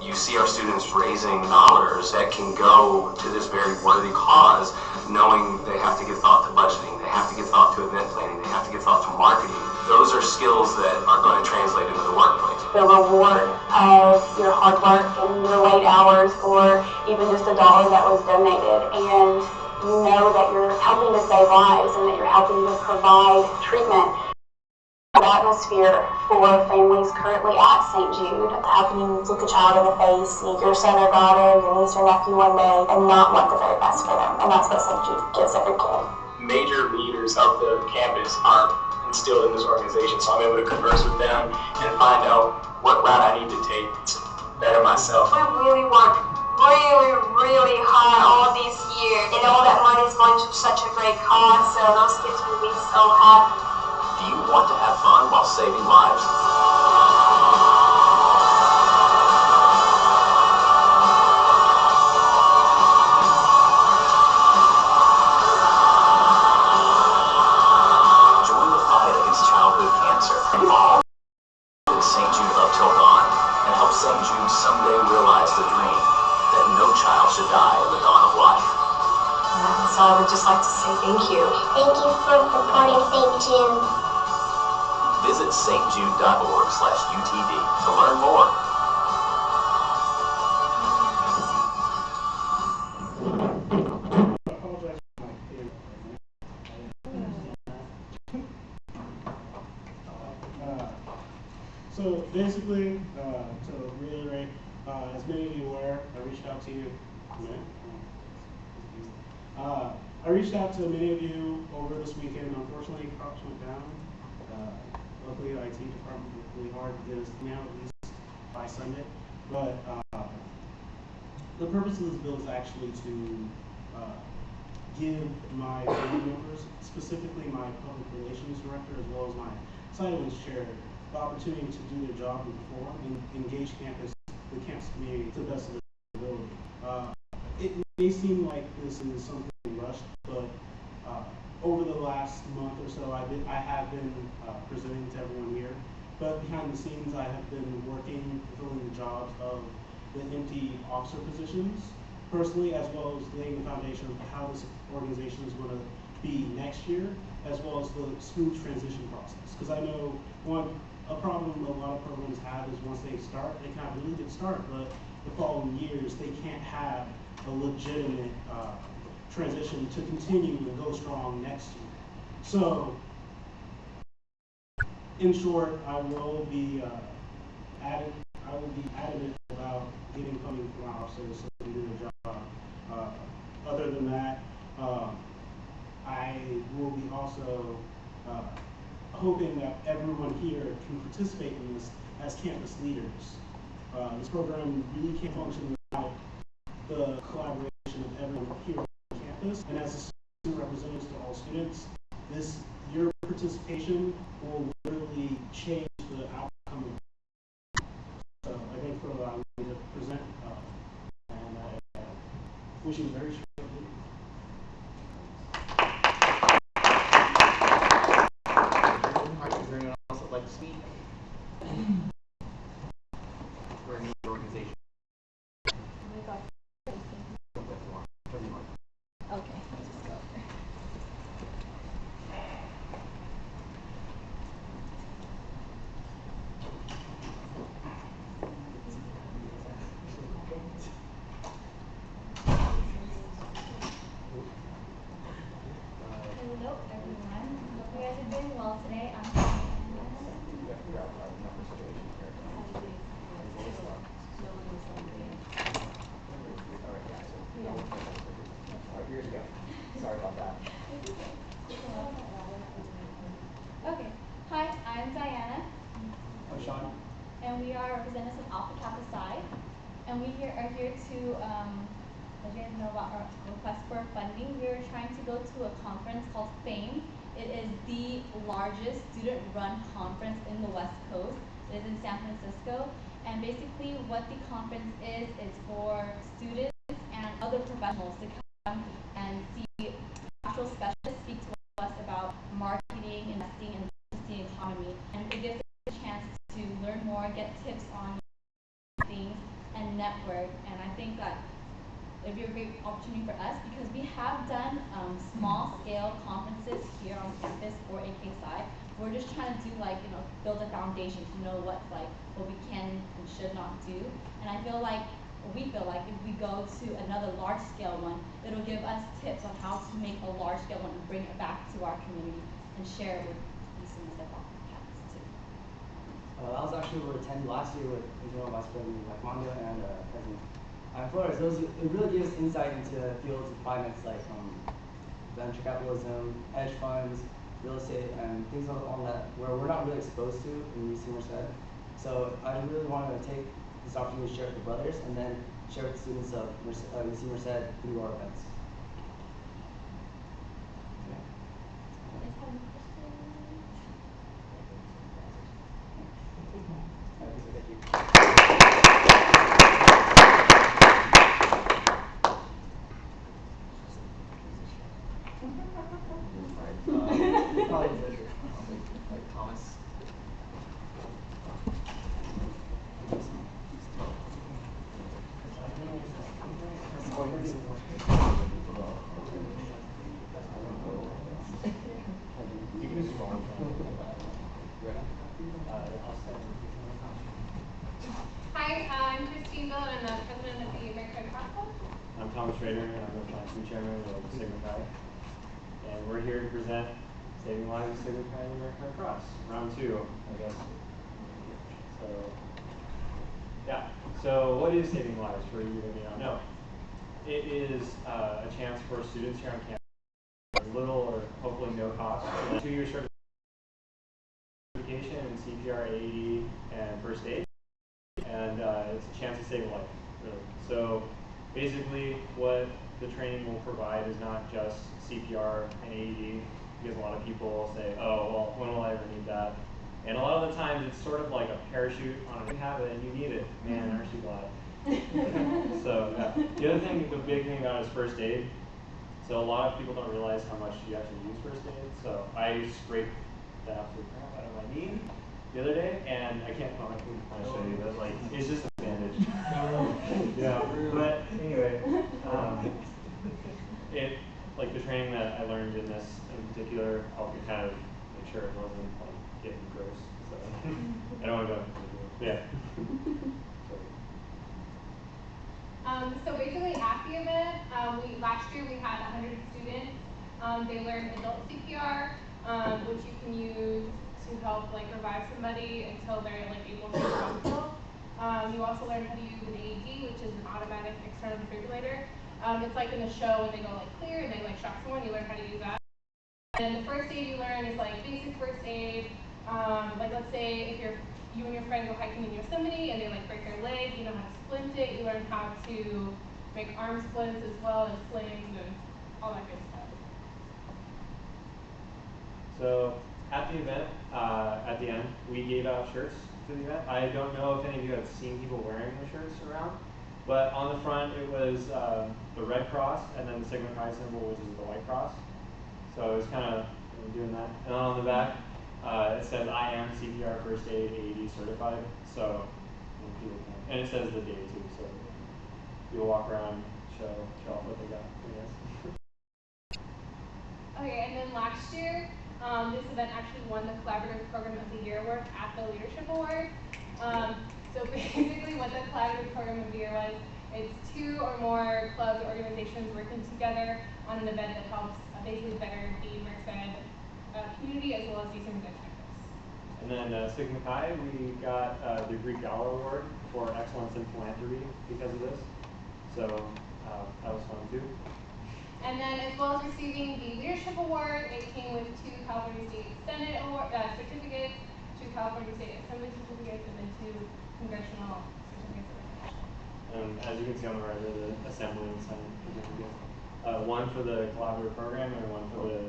Speaker 16: You see our students raising dollars that can go to this very worthy cause, knowing they have to give thought to budgeting, they have to give thought to event planning, they have to give thought to marketing. Those are skills that are going to translate into the workplace.
Speaker 15: The reward of your hard work and your late hours, or even just $1 that was donated, and you know that you're helping to save lives and that you're helping to provide treatment. Atmosphere for families currently at St. Jude. How can you look a child in the face, see your son or daughter, your niece or nephew one day, and not want the very best for them? And that's what St. Jude gives every kid.
Speaker 17: Major leaders of the campus are instilled in this organization, so I'm able to converse with them and find out what route I need to take to better myself.
Speaker 15: We really worked really hard all these years, and all that money is going to such a great cause, so those kids will be so happy.
Speaker 16: Do you want to have fun while saving lives? Join the fight against childhood cancer. All at St. Jude up till dawn, and help St. Jude someday realize the dream that no child should die at the dawn of life.
Speaker 15: So I would just like to say thank you.
Speaker 18: Thank you for supporting St. Jude.
Speaker 16: Visit stjude.org/UTD to learn more.
Speaker 14: So basically, to reiterate, as many of you aware, I reached out to you. I reached out to many of you over this weekend. Unfortunately, crops went down. Luckily, the IT department worked really hard to get us out at least by Sunday. But the purpose of this bill is actually to give my family members, specifically my public relations director, as well as my site events chair, the opportunity to do their job and perform and engage the campus community to the best of their ability. It may seem like this is something rushed, but over the last month or so, I have been presenting to everyone here. But behind the scenes, I have been working, fulfilling the jobs of the empty officer positions personally, as well as laying the foundation of how this organization is going to be next year, as well as the smooth transition process. Because I know a problem a lot of programs have is once they start, they can have a really good start, but the following years, they can't have a legitimate transition to continue and go strong next year. So, in short, I will be adamant about getting funding from our officers so they can do their job. Other than that, I will be also hoping that everyone here can participate in this as campus leaders. This program really can't function without the collaboration of everyone here on campus. And as a student representative to all students, your participation will literally change the outcome of it. So I think for allowing me to present, and I wish you a very short week.
Speaker 1: Is there anyone else that would like to speak? We're a new organization.
Speaker 6: Okay.
Speaker 19: Hello everyone. Hope you guys are doing well today. I'm
Speaker 1: Sorry about that.
Speaker 19: Okay. Hi, I'm Diana.
Speaker 1: I'm Sean.
Speaker 19: And we are representatives of Alpha Kappa Psi. And we are here to let you guys know about our request for funding. We are trying to go to a conference called FAME. It is the largest student-run conference in the West Coast. It is in San Francisco. And basically what the conference is for students and other professionals to come and see actual specialists speak to us about marketing, investing, and the economy. And it gives us a chance to learn more, get tips on things, and
Speaker 7: network, and I think that it'd be a great opportunity for us because we have done small scale conferences here on campus for AK Sci. We're just trying to do like, you know, build a foundation to know what's like what we can and should not do. And I feel like, or we feel like if we go to another large scale one, it'll give us tips on how to make a large scale one and bring it back to our community and share it with these students at Bobcats too.
Speaker 2: I was actually over attended last year with Regional Vice President Mondo and President Flores. It really gives insight into fields of finance like venture capitalism, hedge funds, real estate, and things on that where we're not really exposed to in UC Merced. So I really wanted to take this opportunity to share it with the brothers and then share with the students of UC Merced through our events.
Speaker 1: Thomas.
Speaker 8: Hi, I'm Christine Bill, and I'm the president of the American Red Cross Club.
Speaker 20: I'm Thomas Schrader, and I'm the Foundation Chairman of Sigma Chi. And we're here to present Saving Lives of Sigma Chi and the American Red Cross, round 2, I guess. So, yeah. So what is Saving Lives for you that may not know? It is a chance for students here on campus, little or hopefully no cost, for 2-year certification in CPR, AED, and first aid. And it's a chance to save a life, really. So basically what the training will provide is not just CPR and AED, because a lot of people say, oh, well, when will I ever need that? And a lot of the times it's sort of like a parachute on you have it and you need it. Man, aren't you glad? So yeah. The other thing, the big thing about it is first aid. So a lot of people don't realize how much you actually use first aid. So I scraped the absolute crap out of my knee the other day, and I can't kind of show you, but like it's just a bandage. Yeah. But anyway, it like the training that I learned in this in particular helped me kind of make sure it wasn't like getting gross. So I don't want to go. Yeah.
Speaker 8: So basically at the event, last year we had 100 students. They learned adult CPR, which you can use to help like revive somebody until they're like able to get hospital. You also learn how to use an AED, which is an automatic external defibrillator. It's like in the show when they go like clear and they like shock someone, you learn how to use that. And the first aid you learn is like basic first aid. Like let's say if you and your friend go hiking in Yosemite and they like break their leg, you know how to splint it. You learn how to make arm splints as well as slings and all that good stuff.
Speaker 20: So at the event, at the end, we gave out shirts to the event. I don't know if any of you have seen people wearing the shirts around, but on the front it was the Red Cross and then the Sigma Chi symbol, which is the white cross. So it was kind of doing that. And then on the back, it says I am CPR First Aid AED certified. So people can, and it says the day too. So people walk around, show off what they got. I guess.
Speaker 8: Okay, and then last year, this event actually won the Collaborative Program of the Year award at the Leadership Award. So basically what the Collaborative Program of the Year was, it's 2 or more clubs or organizations working together on an event that helps basically better the Merced community as well as UC Merced campus.
Speaker 20: And then Sigma Chi, we got the Greek Gala Award for excellence in philanthropy because of this. So that was fun too.
Speaker 8: And then as well as receiving the Leadership Award, it came with 2 California State Senate award, certificates, 2 California State Assembly certificates, and then 2 congressional certificates of recognition.
Speaker 20: As you can see on the right, the Assembly and Senate certificates. One for the collaborative program and one for the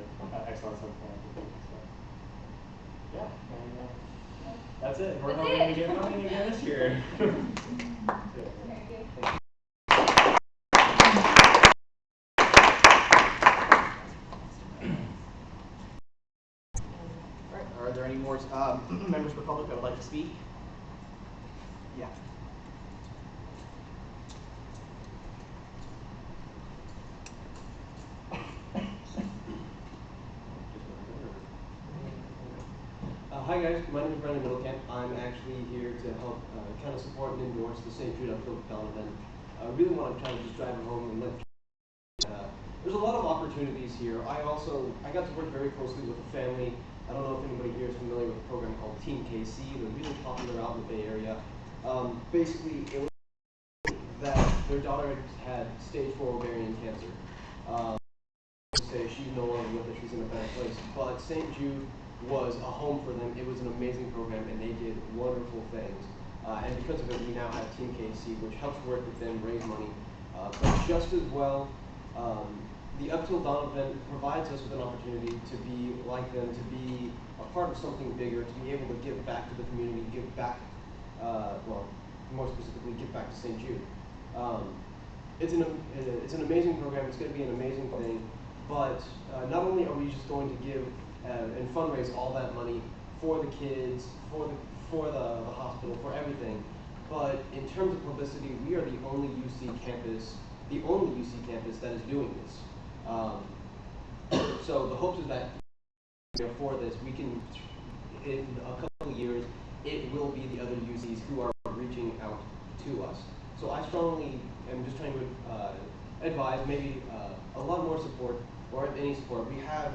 Speaker 20: excellence in philanthropy. So, yeah, and, that's it. We're hoping to get funding again this year.
Speaker 8: Thank you.
Speaker 1: Are there any more members of the public that would like to speak? Yeah.
Speaker 21: Hi guys, my name is Brendan Middlecamp. I'm actually here to help kind of support and endorse the St. Jude Uphill Development. I really want to try to just drive it home and let there's a lot of opportunities here. I got to work very closely with a family. I don't know if anybody here is familiar with a program called Team KC. They're really popular out in the Bay Area. Basically, it was that their daughter had stage 4 ovarian cancer. Say she's no longer with us, she's in a better place. But St. Jude was a home for them. It was an amazing program, and they did wonderful things. And because of it, we now have Team KC, which helps work with them, raise money. But just as well, the Up Till Dawn event provides us with an opportunity to be like them, to be a part of something bigger, to be able to give back to the community, give back, well, more specifically, give back to St. Jude. It's an amazing program. It's going to be an amazing thing. But not only are we just going to give and fundraise all that money for the kids, for the hospital, for everything, but in terms of publicity, we are the only UC campus that is doing this. So the hopes is that for this, we can, in a couple of years, it will be the other UCs who are reaching out to us. So I strongly am just trying to advise maybe a lot more support, or any support. We have,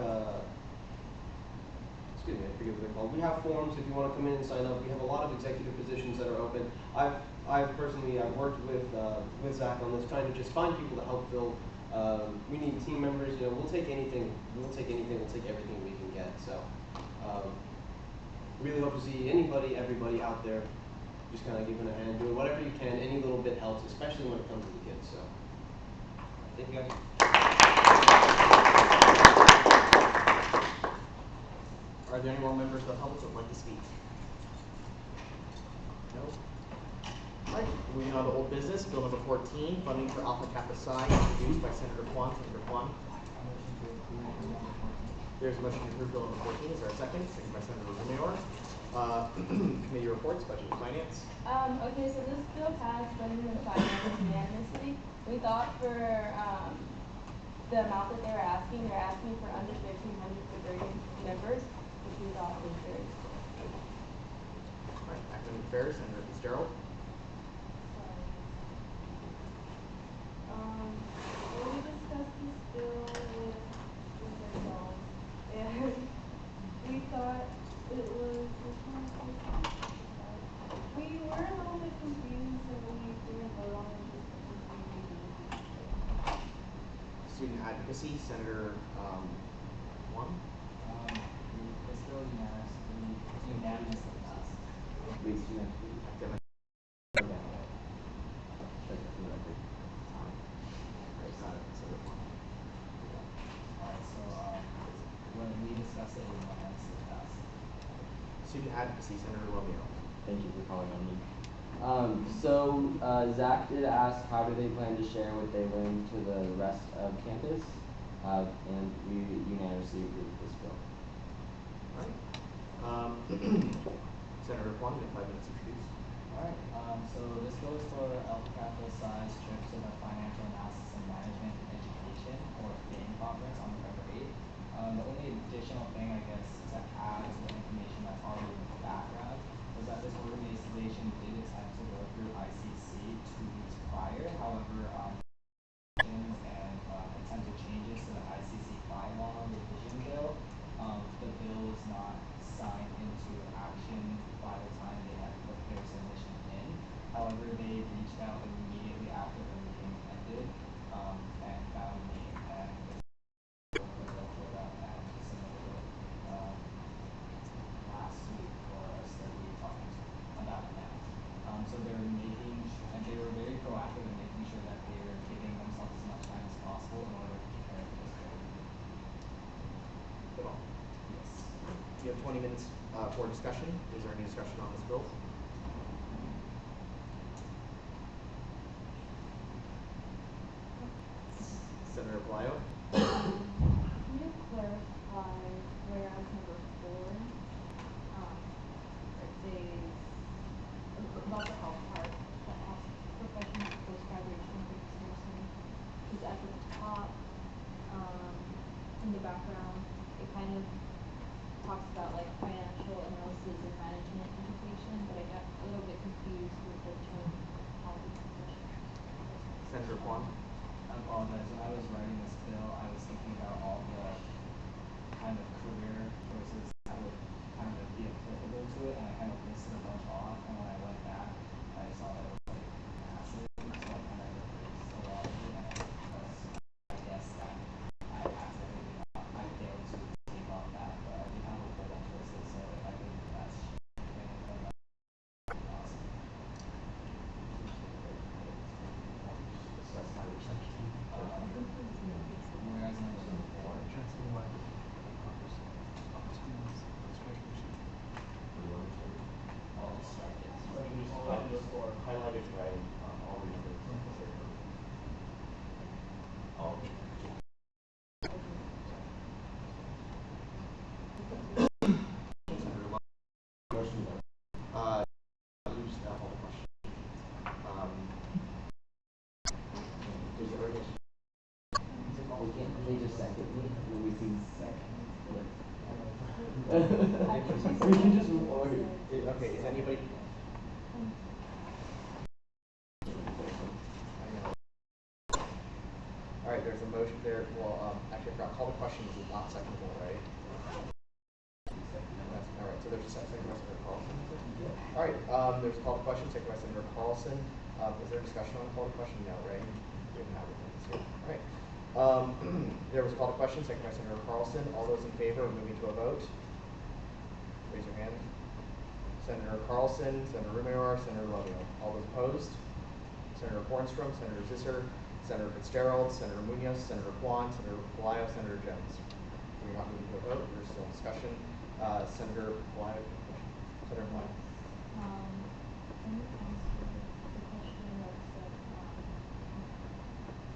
Speaker 21: excuse me, I forget what they're called. We have forms if you want to come in and sign up. We have a lot of executive positions that are open. I've personally worked with Zach on this, trying to just find people to help fill. We need team members. You know, we'll take anything. We'll take anything. We'll take everything we can get. So, really hope to see anybody, everybody out there, just kind of giving a hand, doing whatever you can. Any little bit helps, especially when it comes to the kids. So, thank you guys.
Speaker 1: Are there any more members of the public that would like to speak? No? Alright, moving on to old business, bill number 14, funding for Alpha Kappa Psi, introduced by Senator Kwan. Senator Kwan. There's a motion to approve bill number 14. Is there a second? Second by Senator Romero. Committee reports, budget and finance.
Speaker 7: Okay, so this bill passed budget and finance unanimously. We thought for the amount that they're asking for under 1,500 for 30 members, which we thought was very good.
Speaker 1: Alright, academic affairs, Senator Fitzgerald.
Speaker 8: We discussed this bill with ourselves, and we thought it was, we were a little bit confused, and we didn't vote on it.
Speaker 1: Student advocacy, Senator Kwan.
Speaker 5: This bill unanimously passed.
Speaker 1: Academic.
Speaker 5: When we discussed it, we unanimously passed.
Speaker 1: Student advocacy, Senator Romeo.
Speaker 2: Thank you for calling on me. Zach did ask how do they plan to share what they learned to the rest of campus, and we unanimously approved this bill.
Speaker 1: Alright. Senator Kwan, you have 5 minutes to introduce.
Speaker 5: Alright, so this goes for Alpha Kappa Psi's trip to the Financial Analysis and Management Education, or FAME conference on November 8th. The only additional thing, I guess, to add to the information that's already in the background was that this organization did attempt to go through ICC 2 weeks prior. However, and attempted changes to the ICC bylaw revision bill, the bill was not signed into action by the time they had put their submission in. However, they reached out immediately after the meeting ended and found me and for them and submitted it last week for us to be talking about it now. So they were they were very proactive in making sure that they were giving themselves as much time as possible in order to prepare for this bill.
Speaker 1: Good all.
Speaker 5: Yes.
Speaker 1: You have 20 minutes for discussion. Is there any discussion on this bill? Senator Palaio.
Speaker 7: Can you clarify whereas number 4, it says about the health part, the health professional post-graduation person is at the top, in the background, it kind of talks about like financial analysis services and management education, but I got a little bit confused with the term health professional.
Speaker 1: Senator Kwan?
Speaker 5: I apologize. When I was writing this bill, I was thinking about all the kind of career choices that would kind of be applicable to it, and I kind of listed a bunch off, and when I went back, I saw that it was like massive, so I kind of replaced a lot of it, and I guess that I accidentally I failed to take off that, but I did have a whole bunch listed, so if I could ask anything, that would be awesome. Whereas number 4, I'll just strike it.
Speaker 20: Or highlighted red, all the numbers.
Speaker 1: You just hold the question. Does everybody
Speaker 2: They just second me when we see second. We can just move forward.
Speaker 1: Okay, is anybody? Alright, there's a motion there. Well, actually, I forgot. Call the question is not secondable, right? Alright, so there's a second by Senator Carlson. Alright, there's a call to question, second by Senator Carlson. Is there a discussion on the call to question? No, right? We haven't had one this year. Alright. There was a call to question, second by Senator Carlson. All those in favor of moving to a vote? Raise your hand. Senator Carlson, Senator Rumor, Senator Romeo. All those opposed? Senator Hornstrom, Senator Zisser, Senator Fitzgerald, Senator Munoz, Senator Kwan, Senator Pelayo, Senator Jones. We're not moving to a vote. We're still in discussion. Senator Pelayo. Senator Pelayo.
Speaker 7: Can you answer the question that said,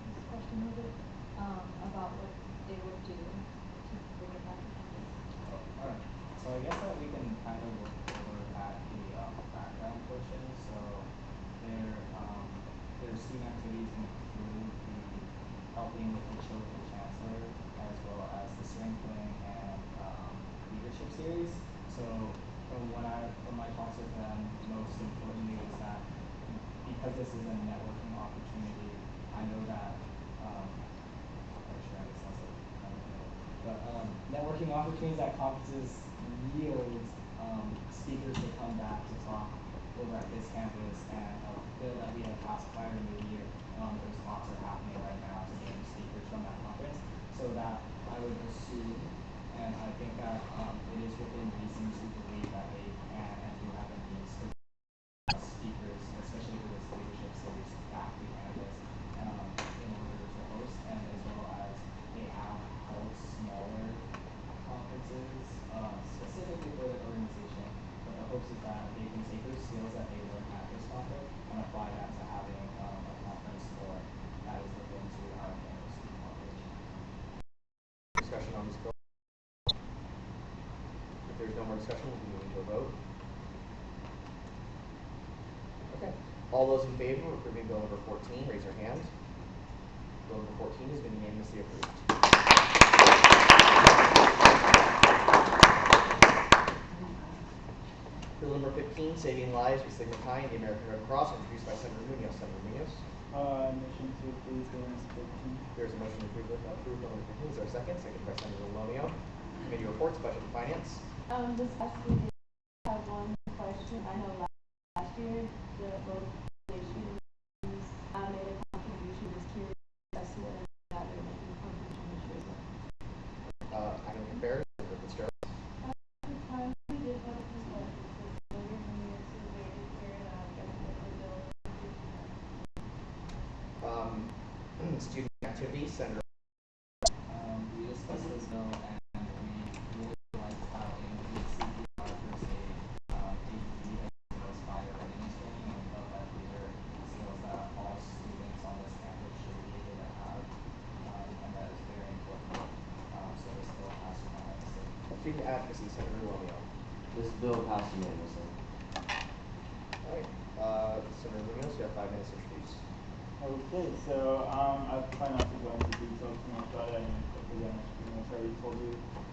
Speaker 7: this question was it, about what they would do to bring it back to campus?
Speaker 5: Alright, so I guess that we can kind of look over at the background portion. So their student activities include the helping with the Chill with the Chancellor, as well as the strengthening and leadership series. So from my talks with them, most importantly is that because this is a networking opportunity, I know that networking opportunities at conferences yields speakers to come back to talk over at this campus, and a bill that we had passed prior to the year, those talks are happening right now to get speakers from that conference, so that I would assume, and I think that it is within reason to believe that they can and do have a means to speakers, especially for this leadership series, back to campus in order to host, and as well as they have held smaller conferences specifically for the organization. But the hopes is that they can take those skills that they learn at this conference and apply that to having a conference for that is within to our campus student population.
Speaker 1: Discussion on this bill. If there's no more discussion, we'll be moving to a vote. Okay. All those in favor of approving bill number 14, raise your hand. Bill number 14 has been unanimously approved. Bill number 15, Saving Lives with Sigma and the American Red Cross, introduced by Senator Munoz. Senator Munoz.
Speaker 3: Motion to approve bill number 15.
Speaker 1: There's a motion to approve bill number 15. Is there a second? Second by Senator Romeo. Committee reports, budget and finance.
Speaker 8: This last week, I have one question. I know last year, the local nations made a contribution. Just curious as to whether that they're making a contribution this year as well.
Speaker 1: I don't compare. Senator Fitzgerald.
Speaker 8: We did have a discussion earlier in the year, so they declared the bill.
Speaker 1: Student activities, Senator.
Speaker 5: We discussed this bill and we really liked how it includes CPR first aid, AED, as well as fire readiness training, and we felt that these are skills that all students on this campus should be able to have, and that is very important. So this bill passed unanimously.
Speaker 1: Student advocacy, Senator Romeo.
Speaker 2: This bill passed unanimously.
Speaker 1: Alright, Senator Munoz, you have 5 minutes to introduce.
Speaker 3: Okay, so I plan not to go into details too much about it. I mean, because I pretty much already told you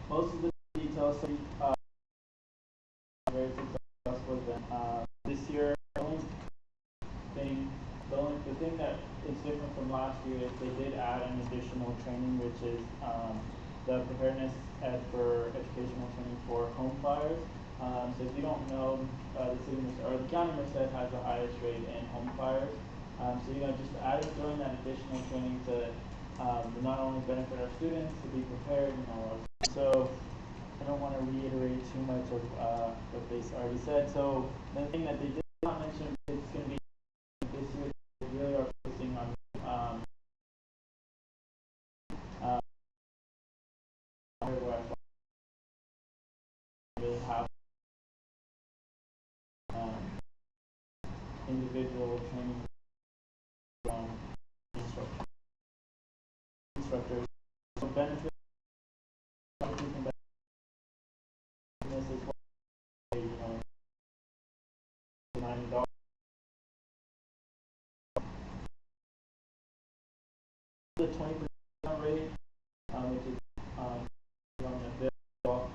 Speaker 3: most of the details. So, very thing, the thing that is different from last year is they did add an additional training, which is the preparedness for educational training for home fires. So if you don't know, the city or the county Merced has the highest rate in home fires. So just adding throwing that additional training to not only benefit our students to be prepared, so I don't want to reiterate too much of what they already said. So the thing that they did not mention is going to be this year. They really are focusing on really have individual training from instructors. So benefit this is what $90. The 20% rate, which is on the bill.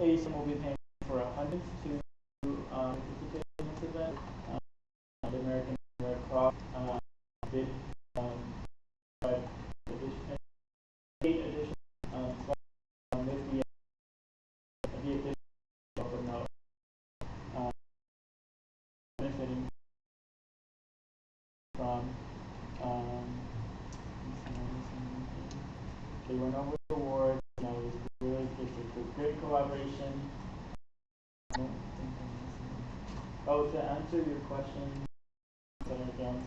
Speaker 3: ASUCM will be paying for 100 to participate in this event. The American Red Cross did provide 8 additional with the additional note benefiting from they went over the awards. It was really it's a great collaboration. Oh, to answer your question, again,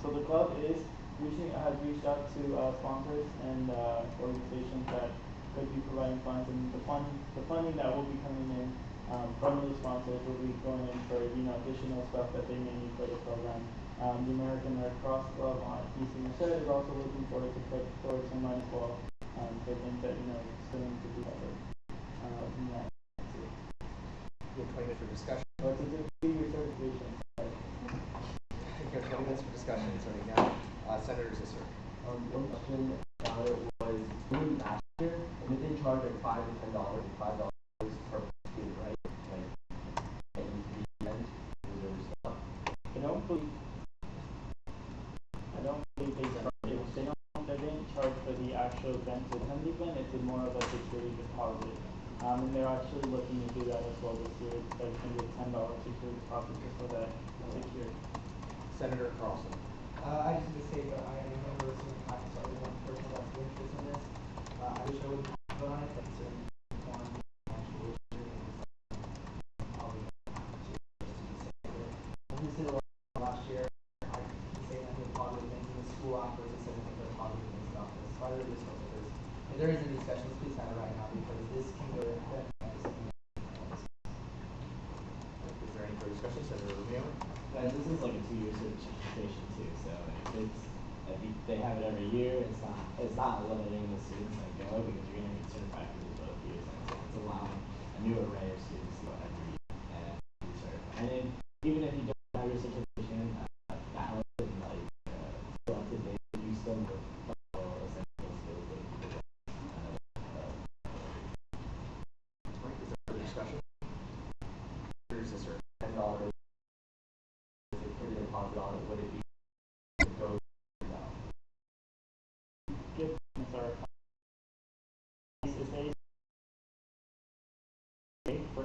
Speaker 3: so the club has reached out to sponsors and organizations that could be providing funds, and the funding that will be coming in from those sponsors will be going in for additional stuff that they may need for the program. The American Red Cross Club on EC Merced is also looking forward to put forward some money as well for things that still need to be covered.
Speaker 1: You have 20 minutes for discussion.
Speaker 3: Oh, it's a 2-year certification.
Speaker 1: You have 20 minutes for discussion starting now. Senator Zisser.
Speaker 21: One question about it was, doing last year, they didn't charge like $5 to $10, $5 per student, right? Like, and the event, reserve stuff.
Speaker 3: I don't believe they didn't charge for the actual event to attend the event. It's more of a security deposit. And they're actually looking to do that as well this year. It's going to be a $10 security deposit just for that security.
Speaker 1: Senator Carlson.
Speaker 4: I just want to say that I remember some time started one person that's interested in this. I wish I would put on it, but it's one financial issue. I listened to last year. I can say nothing positive things in the school offers and said nothing but positive things about this. So I really just hope that if there is any discussions, please have it right now because this can go to that.
Speaker 1: Is there any further discussion? Senator Rubio?
Speaker 9: Guys, this is like a 2-year certification too, so I think they have it every year. It's not limiting the students that go because you're going to get certified for these both years. And it's allowing a new array of students to go every year and be certified. And then even if you don't have your certification valid and still up to date, you still know essential skills that you can
Speaker 1: Right, is there further discussion? Senator Zisser.
Speaker 21: $10 security deposit on it, would it be go
Speaker 3: Sorry. For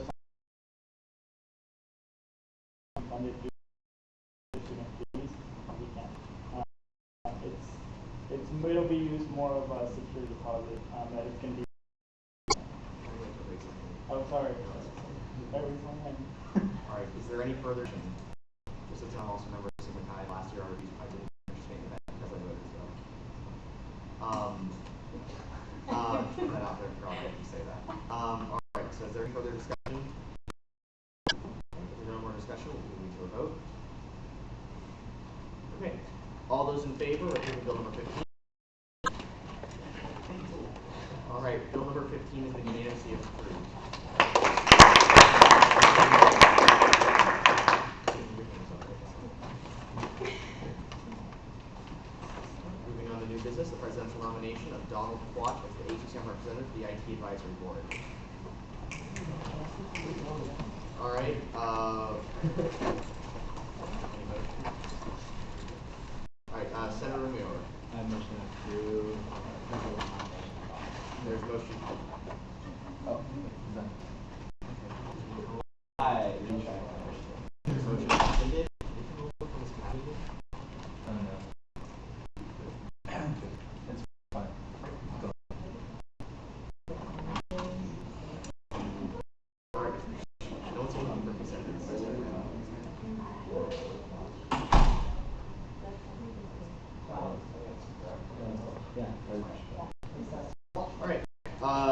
Speaker 3: some funded student fees, we can. It'll be used more of a security deposit that it's going to be. Oh, sorry.
Speaker 1: Alright, is there any further? Just a town also member of Sigma last year, I didn't participate in that because I voted so. Put that out there, probably if you say that. Alright, so is there any further discussion? If there's no more discussion, we'll move to a vote. Okay. All those in favor of approving bill number 15? Alright, bill number 15 has been unanimously approved. Moving on to new business, the presidential nomination of Donald Quach as the ASUCM representative to the IT Advisory Board. All right.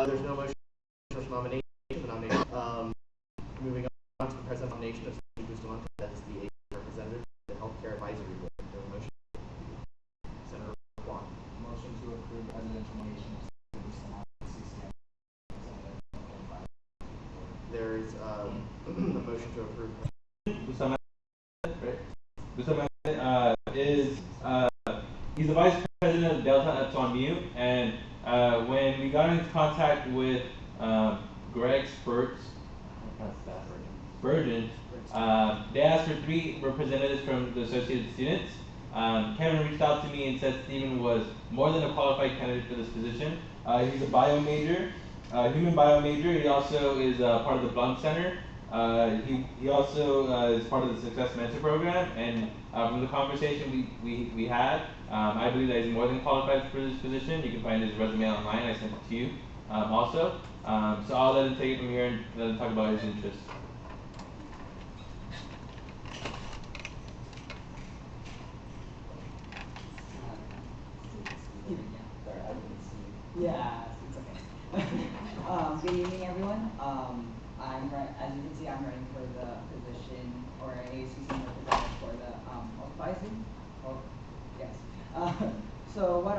Speaker 1: There's no motion for nomination. Moving on to the president's nomination of Steve Bustamante, that is the representative of the Healthcare Advisory Board. Is there a motion? Senator Juan.
Speaker 4: Motion to approve presidential nomination of Steve Bustamante, ASUCM Senate.
Speaker 1: There is a motion to approve.
Speaker 11: Bustamante, right? Bustamante is he's the vice president of Delta Epsilon Mu, and when we got into contact with Greg Spurgeon, they asked for 3 representatives from the Associated Students. Kevin reached out to me and said Stephen was more than a qualified candidate for this position. He's a bio major, human bio major. He also is part of the Blum Center. He also is part of the Success Mentor Program, and from the conversation we had, I believe that he's more than qualified for this position. You can find his resume online. I sent it to you also. So I'll let him take it from here and let him talk about his interests.
Speaker 10: Yeah, it's okay. Good evening, everyone. As you can see, I'm running for the position or ASUCM representative for the health advisory. Oh, yes. So why I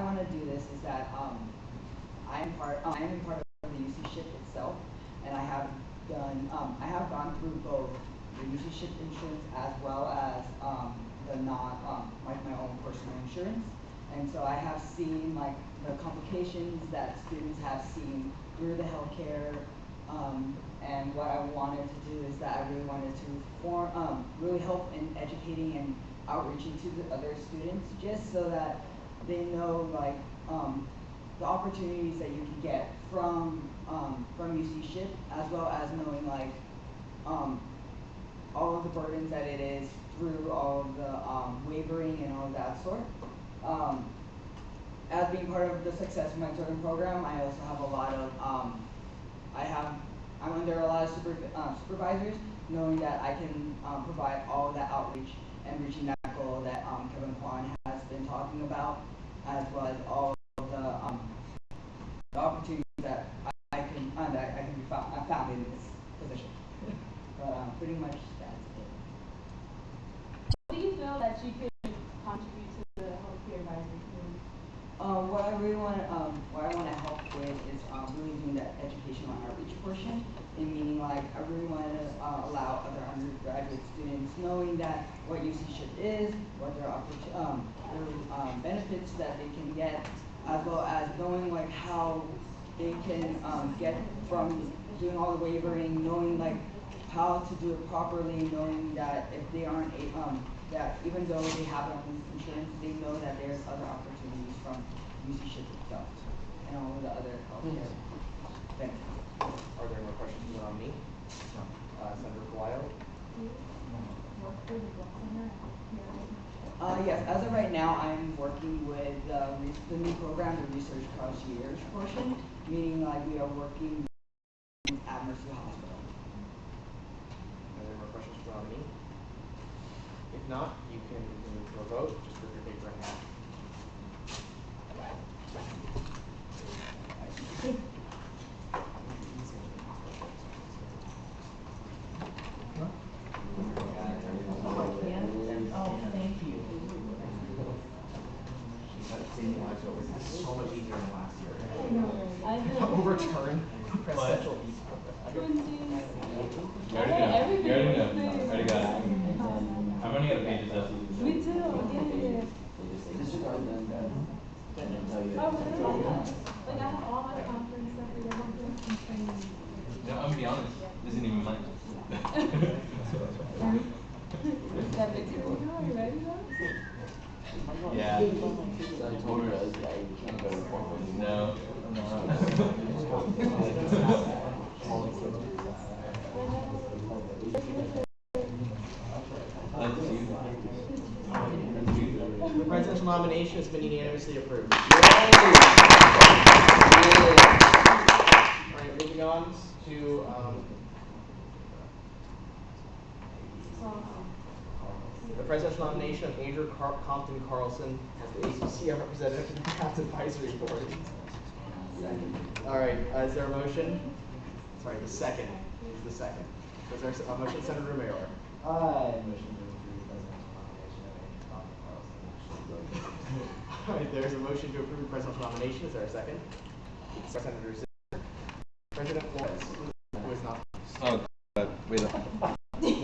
Speaker 10: want to do this is that I am part of the UC SHIP itself, and I have gone through both the UC SHIP insurance as well as the my own personal insurance. And so I have seen like the complications that students have seen through the healthcare, and what I wanted to do is that I really wanted to really help in educating and outreaching to the other students, just so that they know like the opportunities that you can get from UC SHIP, as well as knowing like all of the burdens that it is through all of the wavering and all of that sort. As being part of the Success Mentoring Program, I also have a lot of, I'm under a lot of supervisors, knowing that I can provide all of that outreach and reaching that goal that Kevin Kwan has been talking about, as well as all of the opportunities that I can be found in this position. But pretty much that's it.
Speaker 7: Do you feel that you could contribute to the healthcare advisory committee?
Speaker 10: What I want to help with is really doing that educational outreach portion, and meaning like I really want to allow other undergraduate students knowing that what UC SHIP is, what their benefits that they can get, as well as knowing like how they can get from doing all the wavering, knowing like how to do it properly, knowing that if they aren't that even though they have their own insurance, they know that there's other opportunities from UC SHIP itself and all of the other healthcare benefits.
Speaker 1: Are there more questions for the nominee? No. Senator Kawhi?
Speaker 10: Yes, as of right now, I'm working with the new program, the Research Concierge portion, meaning like we are working at Mercy Hospital.
Speaker 1: Are there more questions for the nominee? If not, you can move to a vote. Just put your paper in that.
Speaker 4: Oh, thank you.
Speaker 1: This is so much easier than last year.
Speaker 7: I know.
Speaker 1: Overturn presidential veto.
Speaker 11: You already got it. I'm running out of pages though.
Speaker 7: Me too. Yeah. Oh, really? Like I have all my conference stuff and everything.
Speaker 11: No, I'm gonna be honest. This isn't even mine.
Speaker 7: That makes you feel good. Are you ready though?
Speaker 11: Yeah. No.
Speaker 1: The presidential nomination has been unanimously approved. Alright, moving on to the presidential nomination of Andrew Compton Carlson as the ASUCM representative to the Health Advisory Board. All right, is there a motion? Sorry, the second. Who's the second? Is there a motion, Senator Mayor?
Speaker 5: I motion to approve presidential nomination of Andy Carlson.
Speaker 1: All right, there's a motion to approve the presidential nomination. Is there a second? Senator Zimmer. President Flores, who is not.
Speaker 11: Oh, wait up. Hey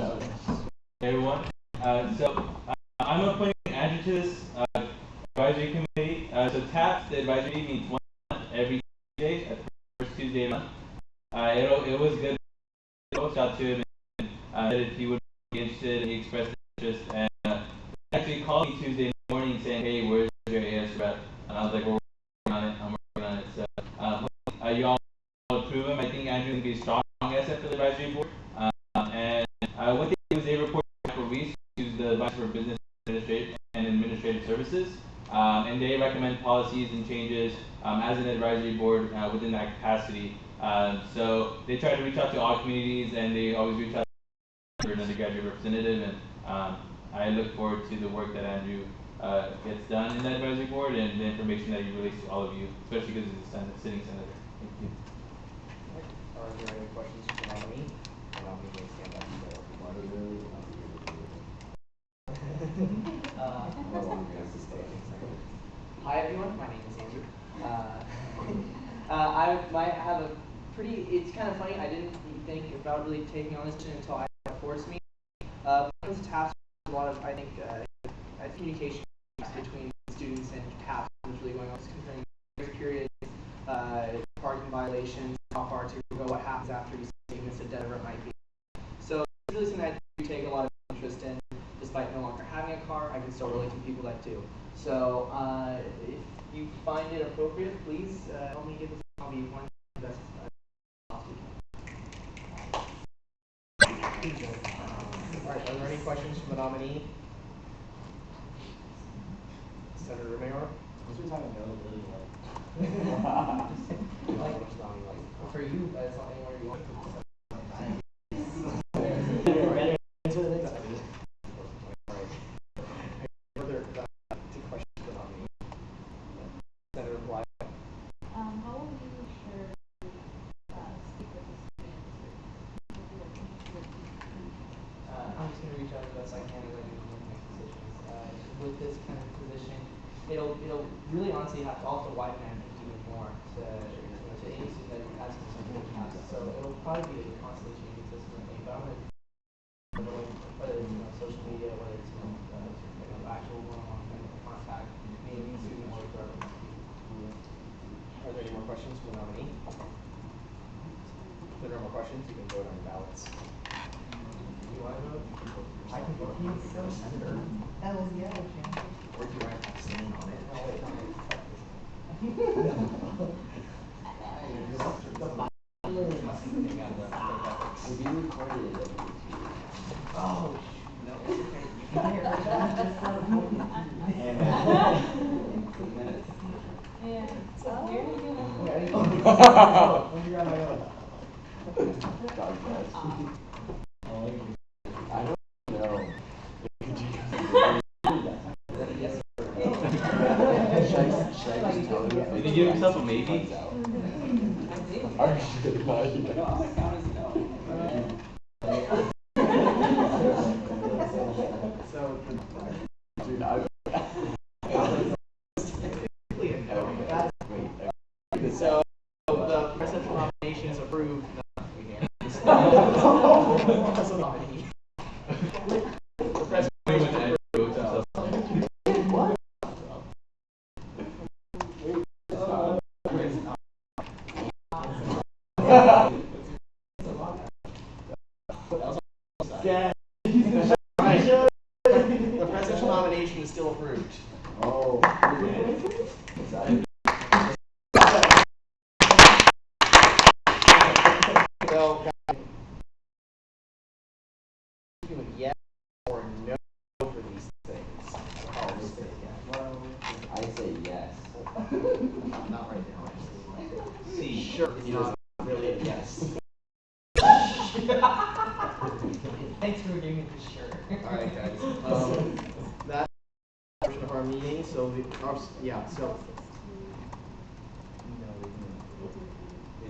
Speaker 11: everyone. I'm appointing Andrew to this advisory committee. So TAP, the advisory meets once a month every Tuesday, at the first Tuesday of the month. It was good. I reached out to him and said if he would be interested. He expressed interest and he actually called me Tuesday morning saying, "Hey, where's your AS rep?" And I was like, "We're working on it. I'm working on it." So you all approve him. I think Andrew would be a strong asset for the advisory board. What they do is they report to Michael Reese, who's the Vice for Business and Administrative Services, and they recommend policies and changes as an advisory board within that capacity. So they try to reach out to all communities, and they always reach out to an undergraduate representative. And I look forward to the work that Andrew gets done in that advisory board and the information that he relates to all of you, especially because he's a sitting senator. Thank you.
Speaker 1: Are there any questions for the nominee? The nominee may stand up.
Speaker 4: Hi everyone, my name is Andrew. I might have a pretty, it's kind of funny, I didn't think about really taking on this until I forced me. Because TAPS, a lot of, I think, communication between students and TAPS is really going on. It's comparing periods, parking violations, how far to go, what happens after you miss a dead, or it might be. So it's really something I take a lot of interest in. Despite no longer having a car, I can still relate to people that do. So if you find it appropriate, please help me get this. I'll be one of the best possible.
Speaker 1: All right, are there any questions from the nominee? Senator Romero?
Speaker 5: What's your time availability like?
Speaker 4: For you, it's not anywhere you want to go. With this kind of position, it'll really honestly have to also widen that even more to agencies that has some caps. So it'll probably be a constantly changing system thing. But I'm gonna, whether it's social media, whether it's actual one-on-one kind of contact, maybe student or whoever.
Speaker 1: Are there any more questions from the nominee? If there are more questions, you can vote on your ballots. Do I vote? I can vote. You can go senator.
Speaker 4: Hell yeah, I can.
Speaker 1: Or do I abstain on it?
Speaker 4: No, wait, no.
Speaker 1: We'll be recorded. Oh, no, it's okay. You can hear it.
Speaker 7: Yeah. So here we go.
Speaker 13: I don't know.
Speaker 11: Did he give himself a maybe?
Speaker 1: So the presidential nomination is approved. The presidential nomination is still approved.
Speaker 13: Oh.
Speaker 1: So, yes or no for these things.
Speaker 13: I say yes.
Speaker 1: Not right now, actually. See, sure, it's not really a yes.
Speaker 4: Thanks for giving me the shirt.
Speaker 1: All right, guys. That's the portion of our meeting. So, so.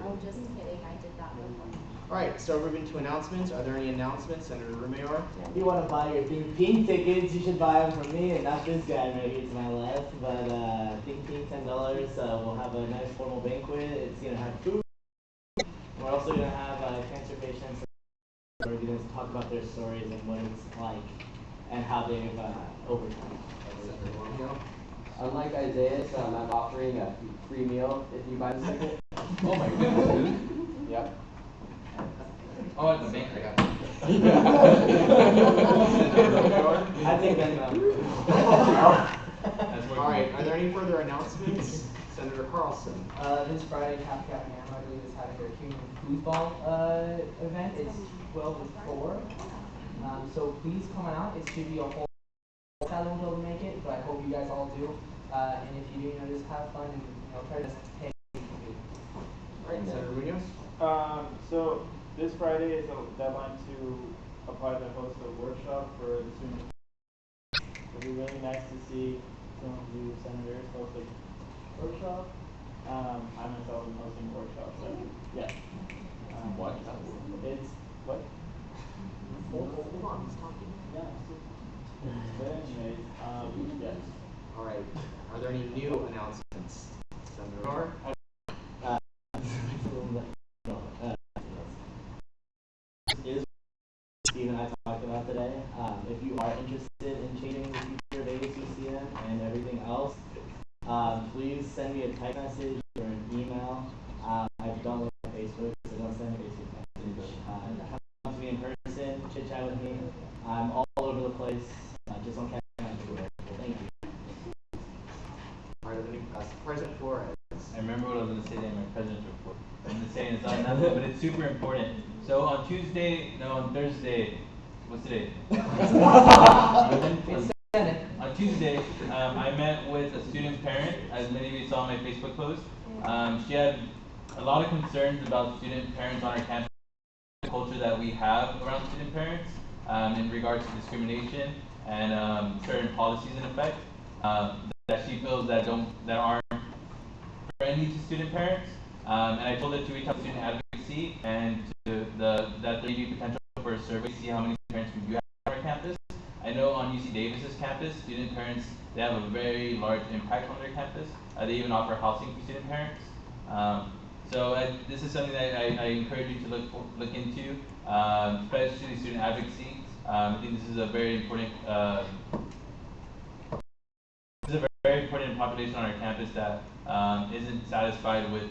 Speaker 7: Oh, just kidding, I did that before.
Speaker 1: Alright, so moving to announcements. Are there any announcements? Senator Rumayar?
Speaker 9: If you want to buy your Pink tickets, you should buy them from me and not this guy right here to my left. But Pink $10. We'll have a nice formal banquet. It's gonna have food. We're also gonna have cancer patients. We're gonna talk about their stories and what it's like and how they've overcome.
Speaker 2: Unlike Isaiah, I'm offering a free meal if you buy the ticket.
Speaker 11: Oh my goodness, dude.
Speaker 2: Yep.
Speaker 11: Oh, at the bakery.
Speaker 9: I think that's
Speaker 1: Alright, are there any further announcements? Senator Carlson.
Speaker 4: This Friday, Bobcats, I believe, is having their human foosball event. It's 12 to 4. So please come on out. It should be a whole. I won't be able to make it, but I hope you guys all do. And if you do, just have fun and try to take.
Speaker 1: Alright, Senator Munoz.
Speaker 3: So this Friday is the deadline to apply to host a workshop for the students. It'd be really nice to see some of you senators host a workshop. I myself am hosting a workshop, so yeah.
Speaker 11: What?
Speaker 3: It's what?
Speaker 1: Hold on, he's talking.
Speaker 3: Yeah. But anyways, yes.
Speaker 1: Alright, are there any new announcements? Senator Carr?
Speaker 9: Is Steve and I talked about today. If you are interested in changing the future of ASUCM and everything else, please send me a text message or an email. I don't look at Facebook, so don't send me a Facebook message. Come to me in person, chit chat with me. I'm all over the place. Just don't catch me on Twitter. Thank you.
Speaker 1: Alright, are there any, President Flores.
Speaker 11: I remember what I was going to say in my president's report. I'm going to say it's on nothing, but it's super important. So on Thursday, what's today? On Tuesday, I met with a student parent, as many of you saw in my Facebook post. She had a lot of concerns about student parents on our campus, the culture that we have around student parents in regards to discrimination and certain policies in effect that she feels that aren't friendly to student parents. And I told her to reach out to student advocacy and to that there may be potential for a survey to see how many parents we do have on our campus. I know on UC Davis's campus, student parents, they have a very large impact on their campus. They even offer housing for student parents. So this is something that I encourage you to look into, especially student advocacy. I think this is a very important population on our campus that isn't satisfied with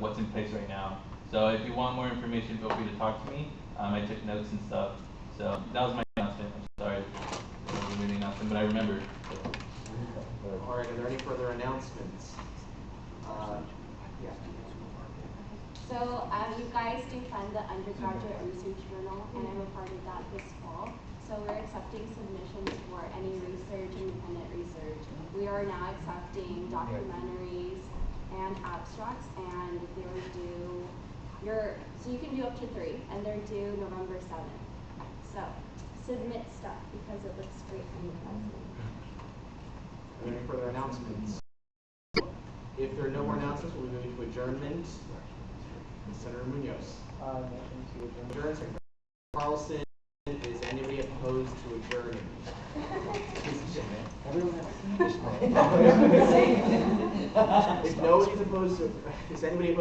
Speaker 11: what's in place right now. So if you want more information, feel free to talk to me. I took notes and stuff. So that was my announcement. I'm sorry for the announcement, but I remember.
Speaker 1: Alright, are there any further announcements? Yeah.
Speaker 12: So you guys do fund the undergraduate research journal, and I reported that this fall. So we're accepting submissions for any research, independent research. We are now accepting documentaries and abstracts, and they're due. So you can do up to 3, and they're due November 7th. So submit stuff because it looks great on the president.
Speaker 1: Are there any further announcements? If there are no more announcements, we'll be moving to adjournment. Senator Munoz.
Speaker 3: Motion to adjourn.
Speaker 1: Adjourn. Carlson, is anybody opposed to adjourning?
Speaker 3: Everyone has
Speaker 1: If nobody's opposed to, is anybody opposed